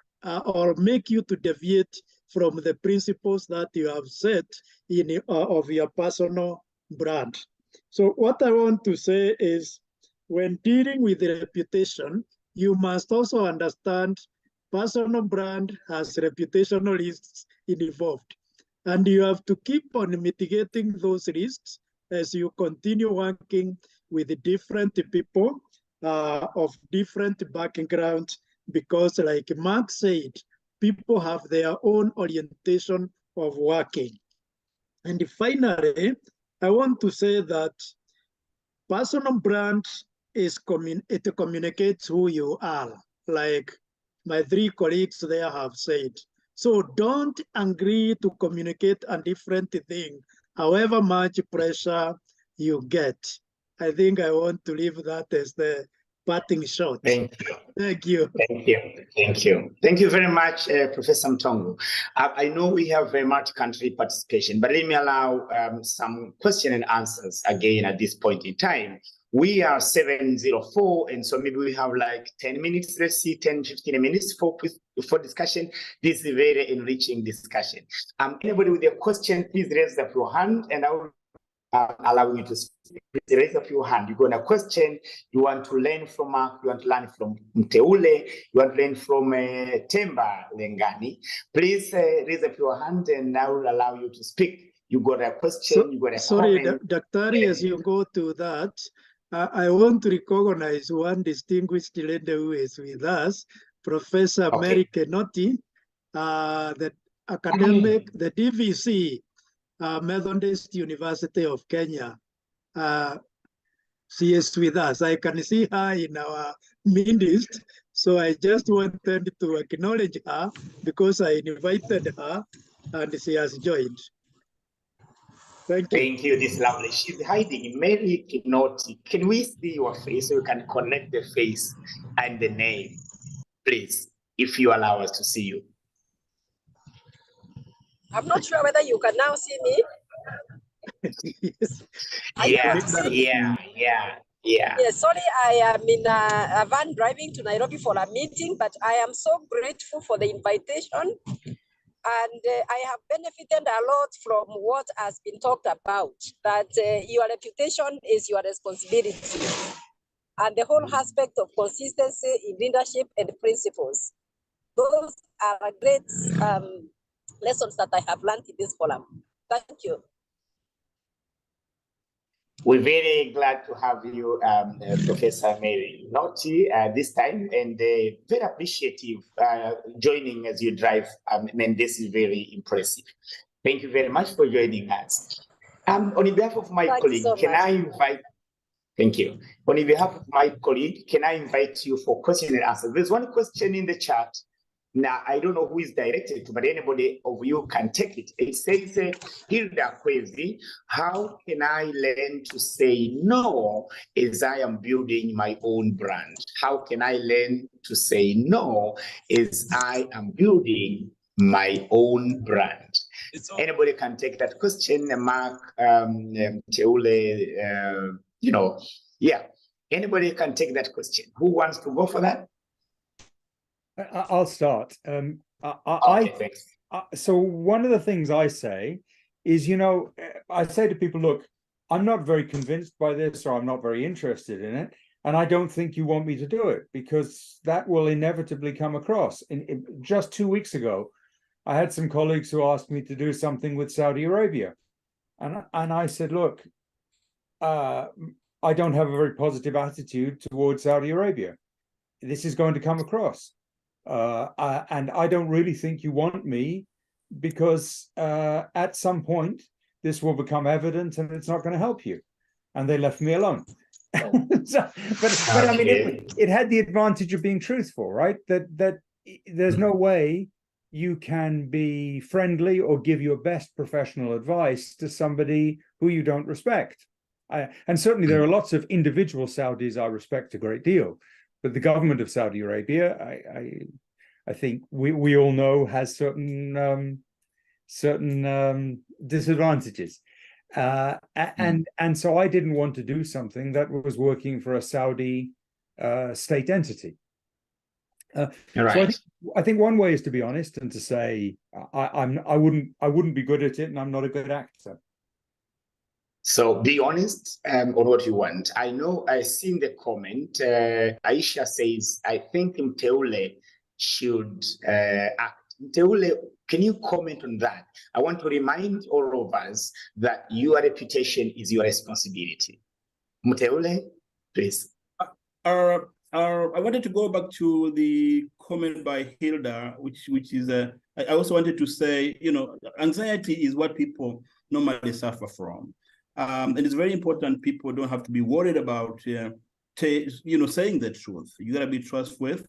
or make you to deviate from the principles that you have set in of your personal brand. So what I want to say is, when dealing with the reputation, you must also understand personal brand has reputational risks involved, and you have to keep on mitigating those risks as you continue working with different people of different backgrounds, because like Mark said, people have their own orientation of working. And finally, I want to say that personal brand is it communicates who you are, like my three colleagues there have said. So don't agree to communicate a different thing, however much pressure you get. I think I want to leave that as the parting shot. Thank you. Thank you. Thank you. Thank you. Thank you very much, Professor Mtongo. I know we have a multi-country participation, but let me allow some question and answers again at this point in time. We are 7:04, and so maybe we have like 10 minutes, let's see, 10, 15 minutes for discussion. This is a very enriching discussion. Anybody with a question, please raise up your hand, and I will allow you to speak. Please raise up your hand. You got a question, you want to learn from Mark, you want to learn from Mteule, you want to learn from Temba Lengani. Please raise up your hand, and I will allow you to speak. You got a question, you got a Sorry, comment. Daktari, as you go to that, I want to recognize one distinguished lady who is with us, Professor Mary Kenoti, the academic, the DVC, Methodist University of Kenya. She is with us. I can see her in our midst. So I just wanted to acknowledge her because I invited her and she has joined. Thank you. Thank you. This is lovely. She's hiding. Mary Kinoti. Can we see your face so you can connect the face and the name, please, if you allow us to see you? I'm not sure whether you can now see me. Yes. Yeah, sorry, I am in a van driving to Nairobi for a meeting, but I am so grateful for the invitation. And I have benefited a lot from what has been talked about, that your reputation is your responsibility. And the whole aspect of consistency in leadership and principles. Those are great lessons that I have learned in this forum. Thank you. We're very glad to have you, Professor Mary Kinoti, this time, and very appreciative joining as you drive. And this is very impressive. Thank you very much for joining us. On behalf of my colleague, can I invite? Thank you. On behalf of my colleague, can I invite you for question and answer? There's one question in the chat. Now, I don't know who is directed to, but anybody of you can take it. It says, Hilda Kwezi, how can I learn to say no as I am building my own brand? How can I learn to say no as I am building my own brand? Anybody can take that question, Mark, Teule, anybody can take that question. Who wants to go for that? I'll start. So one of the things I say is, I say to people, look, I'm not very convinced by this, or I'm not very interested in it, and I don't think you want me to do it, because that will inevitably come across. Just 2 weeks ago, I had some colleagues who asked me to do something with Saudi Arabia, and I said, look, I don't have a very positive attitude towards Saudi Arabia. This is going to come across. And I don't really think you want me, because at some point this will become evident and it's not going to help you. And they left me alone. But I mean, it had the advantage of being truthful, right? That there's no way you can be friendly or give your best professional advice to somebody who you don't respect. And certainly there are lots of individual Saudis I respect a great deal. But the government of Saudi Arabia, I think we all know, has certain disadvantages, and so I didn't want to do something that was working for a Saudi state entity. Right. So I think one way is to be honest and to say I wouldn't be good at it, and I'm not a good actor. So be honest on what you want. I know I've seen the comment. Aisha says, I think Mteule should act. Mteule, can you comment on that? I want to remind all of us that your reputation is your responsibility. Mteule, please. I wanted to go back to the comment by Hilda, which is, I also wanted to say, anxiety is what people normally suffer from. And it's very important people don't have to be worried about, saying the truth. You gotta be trustworthy.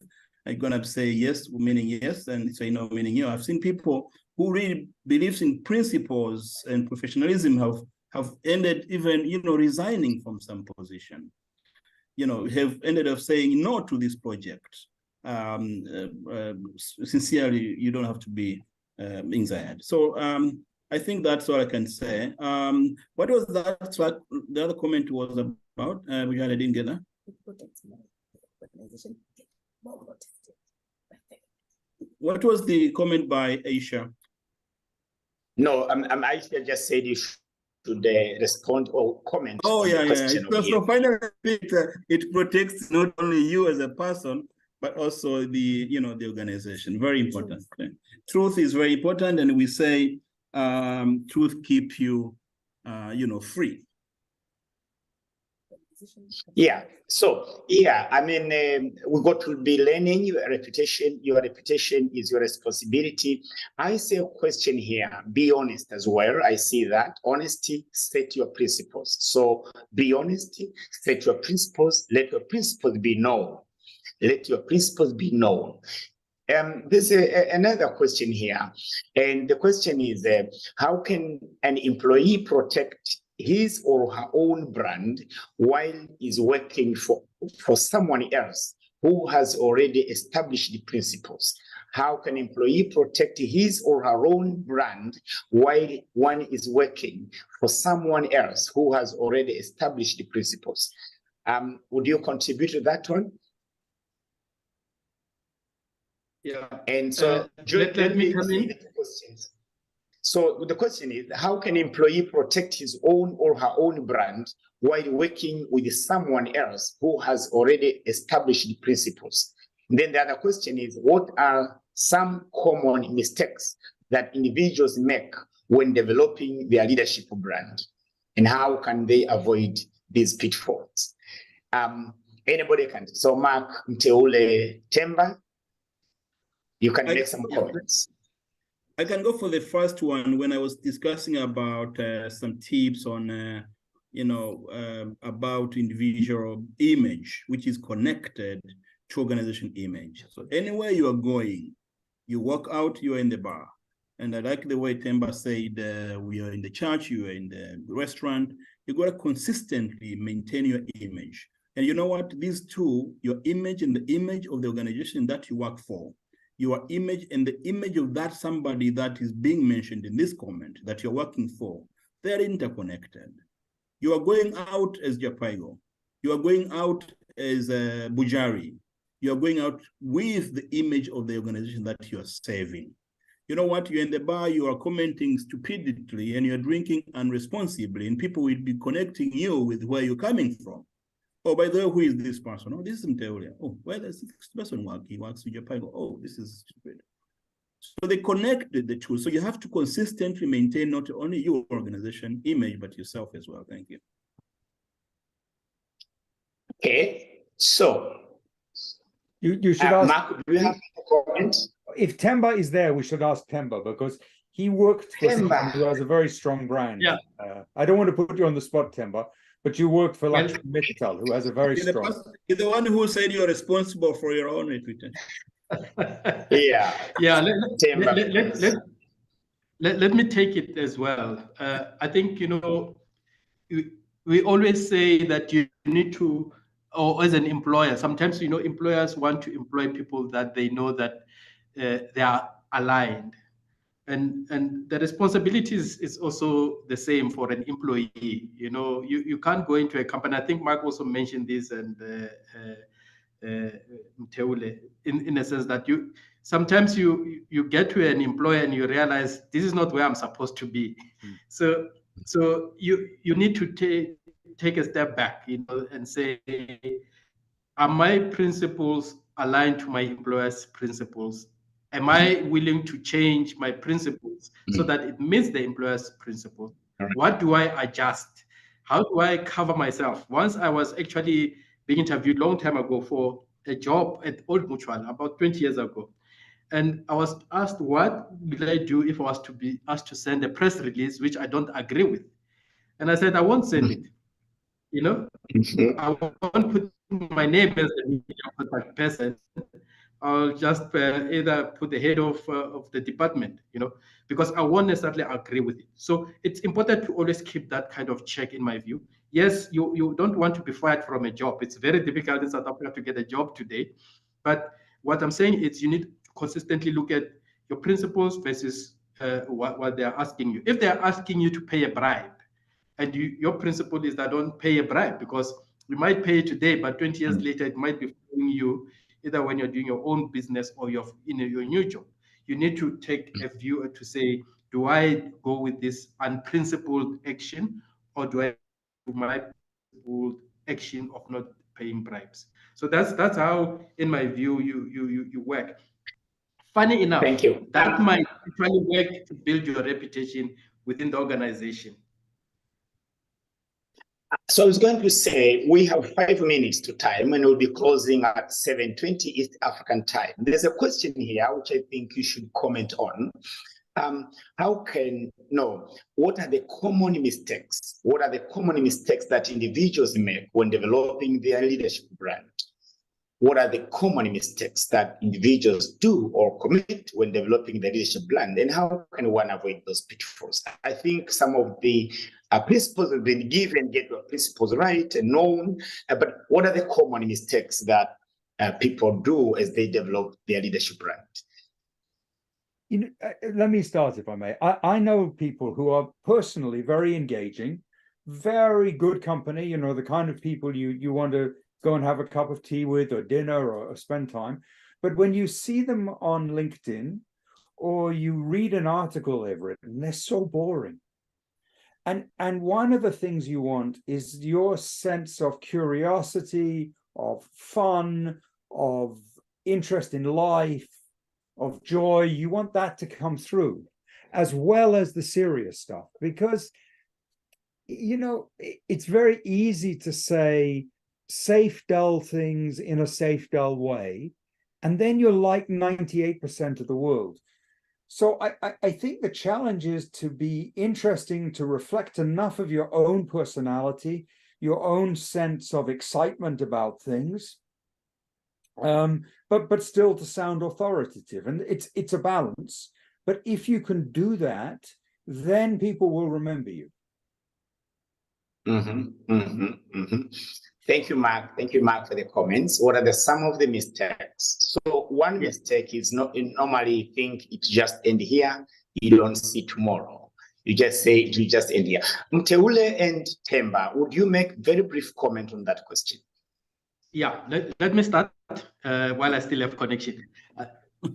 You're gonna say yes, meaning yes, and say no, meaning no. I've seen people who really believes in principles and professionalism have ended even, resigning from some position. Have ended up saying no to this project. Sincerely, you don't have to be anxiety. So I think that's all I can say. What was that? The other comment was about, which I didn't get that. What was the comment by Aisha? No, Aisha just said you should respond or comment. Oh, yeah. So finally, it protects not only you as a person, but also the organization. Very important. Truth is very important, and we say truth keep you, free? Yeah. So yeah, I mean, we got to be learning your reputation. Your reputation is your responsibility. I see a question here. Be honest as well. I see that honesty. Set your principles. So be honest. Set your principles. Let your principles be known. Let your principles be known. There's another question here, and the question is, how can an employee protect his or her own brand while he's working for someone else who has already established the principles? How can an employee protect his or her own brand while one is working for someone else who has already established the principles? Would you contribute to that one? Yeah. And so let me come in. So the question is, how can an employee protect his own or her own brand while working with someone else who has already established the principles? And then the other question is, what are some common mistakes that individuals make when developing their leadership brand? And how can they avoid these pitfalls? Anybody can. So Mark Mteule Temba, you can make some comments. I can go for the first one. When I was discussing about some tips on, about individual image, which is connected to organization image. So anywhere you are going, you walk out, you are in the bar. And I like the way Temba said, we are in the church, you are in the restaurant. You got to consistently maintain your image. And you know what? These two, your image and the image of the organization that you work for, your image and the image of that somebody that is being mentioned in this comment that you're working for, they're interconnected. You are going out as Japaigo. You are going out as Bujari. You are going out with the image of the organization that you are serving. You know what? You're in the bar, you are commenting stupidly, and you're drinking unresponsibly, and people will be connecting you with where you're coming from. Oh, by the way, who is this person? Oh, this is Mteule. Oh, where does this person work? He works with Japan. Oh, this is stupid. So they connected the two. So you have to consistently maintain not only your organization image, but yourself as well. Thank you. Okay, so you should ask. Mark, do you have a comment? If Temba is there, we should ask Temba because he worked for someone who has a very strong brand. Yeah. I don't want to put you on the spot, Temba, but you worked for Lakshmi Mittal, who has a very strong. You're the one who said you're responsible for your own reputation. Yeah. Yeah. Let me take it as well. I think, we always say that you need to, or as an employer, sometimes, employers want to employ people that they know that they are aligned. And the responsibility is also the same for an employee. You can't go into a company. I think Mark also mentioned this, and Mteule, in a sense that sometimes you get to an employer and you realize this is not where I'm supposed to be. So you need to take a step back, and say, are my principles aligned to my employer's principles? Am I willing to change my principles so that it meets the employer's principles? What do I adjust? How do I cover myself? Once I was actually being interviewed a long time ago for a job at Old Mutual, about 20 years ago. And I was asked, what will I do if I was to be asked to send a press release, which I don't agree with? And I said, I won't send it. I won't put my name as a media contact person. I'll just either put the head of the department, because I won't necessarily agree with it. So it's important to always keep that kind of check, in my view. Yes, you don't want to be fired from a job. It's very difficult in South Africa to get a job today. But what I'm saying is you need to consistently look at your principles versus what they're asking you. If they're asking you to pay a bribe, and your principle is that don't pay a bribe, because you might pay today, but 20 years later, it might be following you either when you're doing your own business or you're in your new job. You need to take a view to say, do I go with this unprincipled action, or do I do my principled action of not paying bribes? So that's how, in my view, you work. Funny enough, Thank you. that might actually work to build your reputation within the organization. So I was going to say, we have 5 minutes to time and we'll be closing at 7:20 East African time. There's a question here, which I think you should comment on. What are the common mistakes? What are the common mistakes that individuals make when developing their leadership brand? What are the common mistakes that individuals do or commit when developing the leadership brand, and how can one avoid those pitfalls? I think some of the principles have been given, get your principles right and known, but what are the common mistakes that people do as they develop their leadership brand? Let me start, if I may. I know people who are personally very engaging, very good company, the kind of people you want to go and have a cup of tea with or dinner or spend time. But when you see them on LinkedIn or you read an article they've written, they're so boring. And one of the things you want is your sense of curiosity, of fun, of interest in life, of joy. You want that to come through, as well as the serious stuff, because it's very easy to say safe, dull things in a safe, dull way, and then you're like 98% of the world. So I think the challenge is to be interesting, to reflect enough of your own personality, your own sense of excitement about things, but still to sound authoritative. And it's a balance. But if you can do that, then people will remember you. Thank you, Mark. Thank you, Mark, for the comments. What are some of the mistakes? So one mistake is you normally think it just end here. You don't see tomorrow. You just say it will just end here. Mteule and Themba, would you make very brief comment on that question? Yeah, let me start while I still have connection.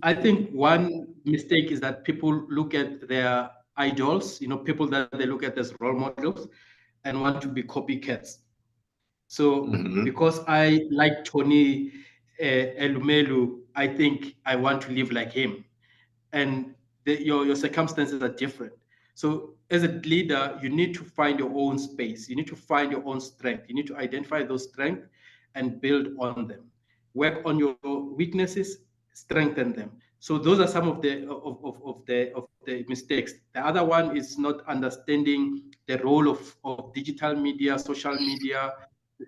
I think one mistake is that people look at their idols, people that they look at as role models and want to be copycats. So because I like Tony Elumelu, I think I want to live like him. And your circumstances are different. So as a leader, you need to find your own space. You need to find your own strength. You need to identify those strengths and build on them. Work on your weaknesses, strengthen them. So those are some of the mistakes. The other one is not understanding the role of digital media, social media,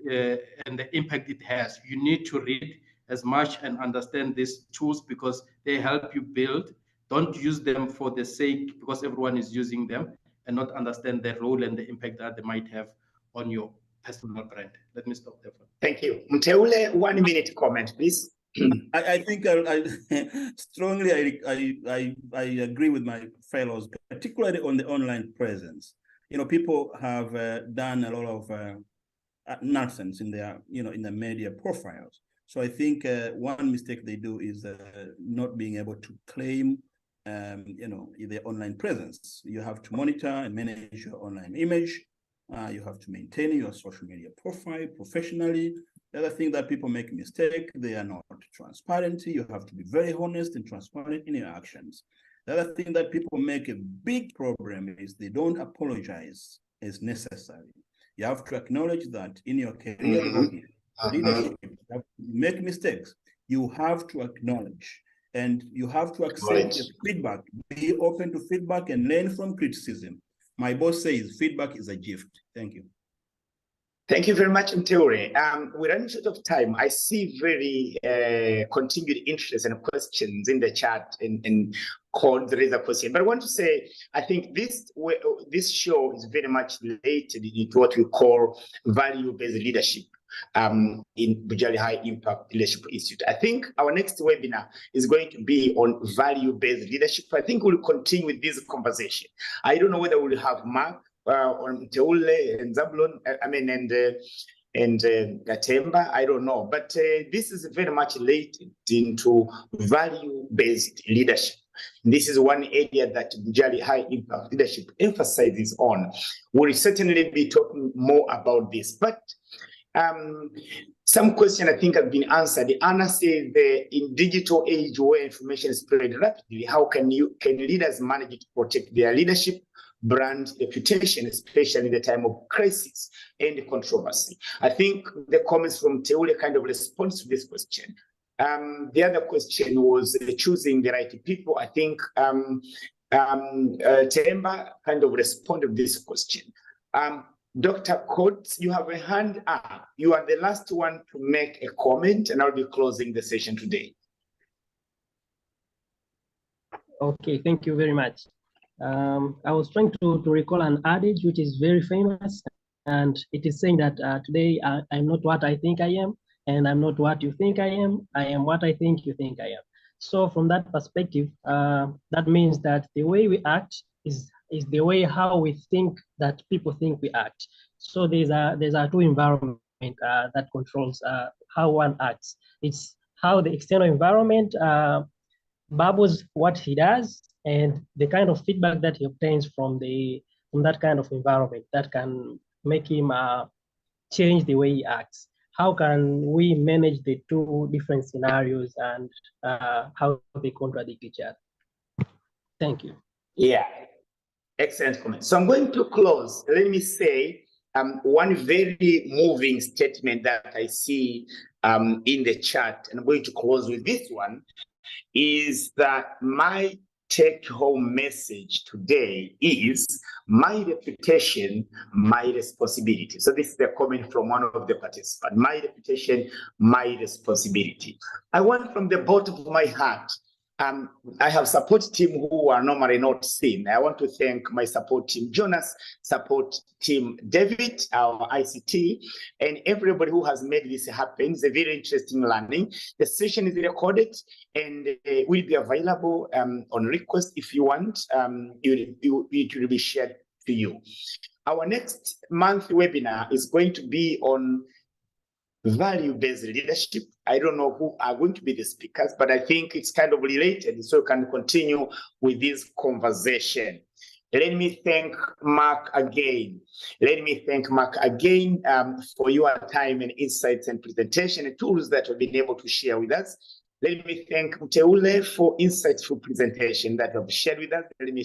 and the impact it has. You need to read as much and understand these tools because they help you build. Don't use them for the sake because everyone is using them and not understand the role and the impact that they might have on your personal brand. Let me stop there. Thank you. Mteule, 1 minute comment, please. I think I strongly I agree with my fellows, particularly on the online presence. People have done a lot of nonsense in their in the media profiles. So I think one mistake they do is not being able to claim the online presence. You have to monitor and manage your online image. You have to maintain your social media profile professionally. The other thing that people make a mistake, they are not transparent. You have to be very honest and transparent in your actions. The other thing that people make a big problem is they don't apologize as necessary. You have to acknowledge that in your career, leadership, you make mistakes. You have to acknowledge and you have to accept the feedback. Be open to feedback and learn from criticism. My boss says feedback is a gift. Thank you. Thank you very much, Mteule. We're running short of time. I see very continued interest and questions in the chat and called there is a question. But I want to say, I think this show is very much related into what we call value-based leadership in Bujali High Impact Leadership Institute. I think our next webinar is going to be on value-based leadership. I think we'll continue with this conversation. I don't know whether we'll have Mark on Mteule and Zabulon, and Themba, I don't know. But this is very much related into value-based leadership. This is one area that Bujali High Impact Leadership emphasizes on. We'll certainly be talking more about this. But Some question I think have been answered. Anna says in digital age where information is spread rapidly, how can leaders manage to protect their leadership brand reputation, especially in the time of crisis and controversy? I think the comments from Teule kind of responds to this question. The other question was choosing the right people. I think Temba kind of responded to this question. Dr. Coates, you have a hand up. You are the last one to make a comment, and I'll be closing the session today. Okay, thank you very much. I was trying to recall an adage which is very famous, and it is saying that today I'm not what I think I am, and I'm not what you think I am what I think you think I am. So from that perspective, that means that the way we act is the way how we think that people think we act. So there's a two environment that controls how one acts. It's how the external environment babbles what he does, and the kind of feedback that he obtains from that kind of environment that can make him change the way he acts. How can we manage the two different scenarios and how they contradict each other? Thank you. Yeah, excellent comment. So I'm going to close. Let me say one very moving statement that I see in the chat, and I'm going to close with this one, is that my take-home message today is my reputation, my responsibility. So this is the comment from one of the participants. My reputation, my responsibility. I want from the bottom of my heart, I have support team who are normally not seen. I want to thank my support team, Jonas, support team, David, our ICT, and everybody who has made this happen. It's a very interesting learning. The session is recorded and will be available on request if you want. It will be shared to you. Our next month webinar is going to be on value-based leadership. I don't know who are going to be the speakers, but I think it's kind of related, so we can continue with this conversation. Let me thank Mark again. For your time and insights and presentation and tools that you've been able to share with us. Let me thank Teule for insightful presentation that you've shared with us. Let me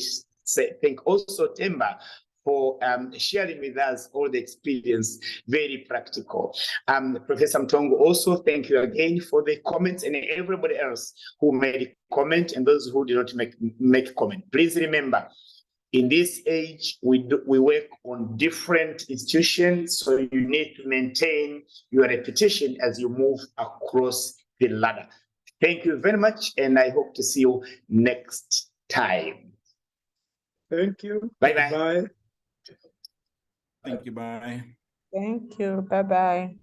thank also Temba for sharing with us all the experience, very practical. Professor Mtongo, also thank you again for the comments, and everybody else who made a comment and those who did not make a comment. Please remember, in this age, we work on different institutions, so you need to maintain your reputation as you move across the ladder. Thank you very much, and I hope to see you next time. Thank you. Bye-bye. Bye. Thank you. Bye. Thank you. Bye-bye.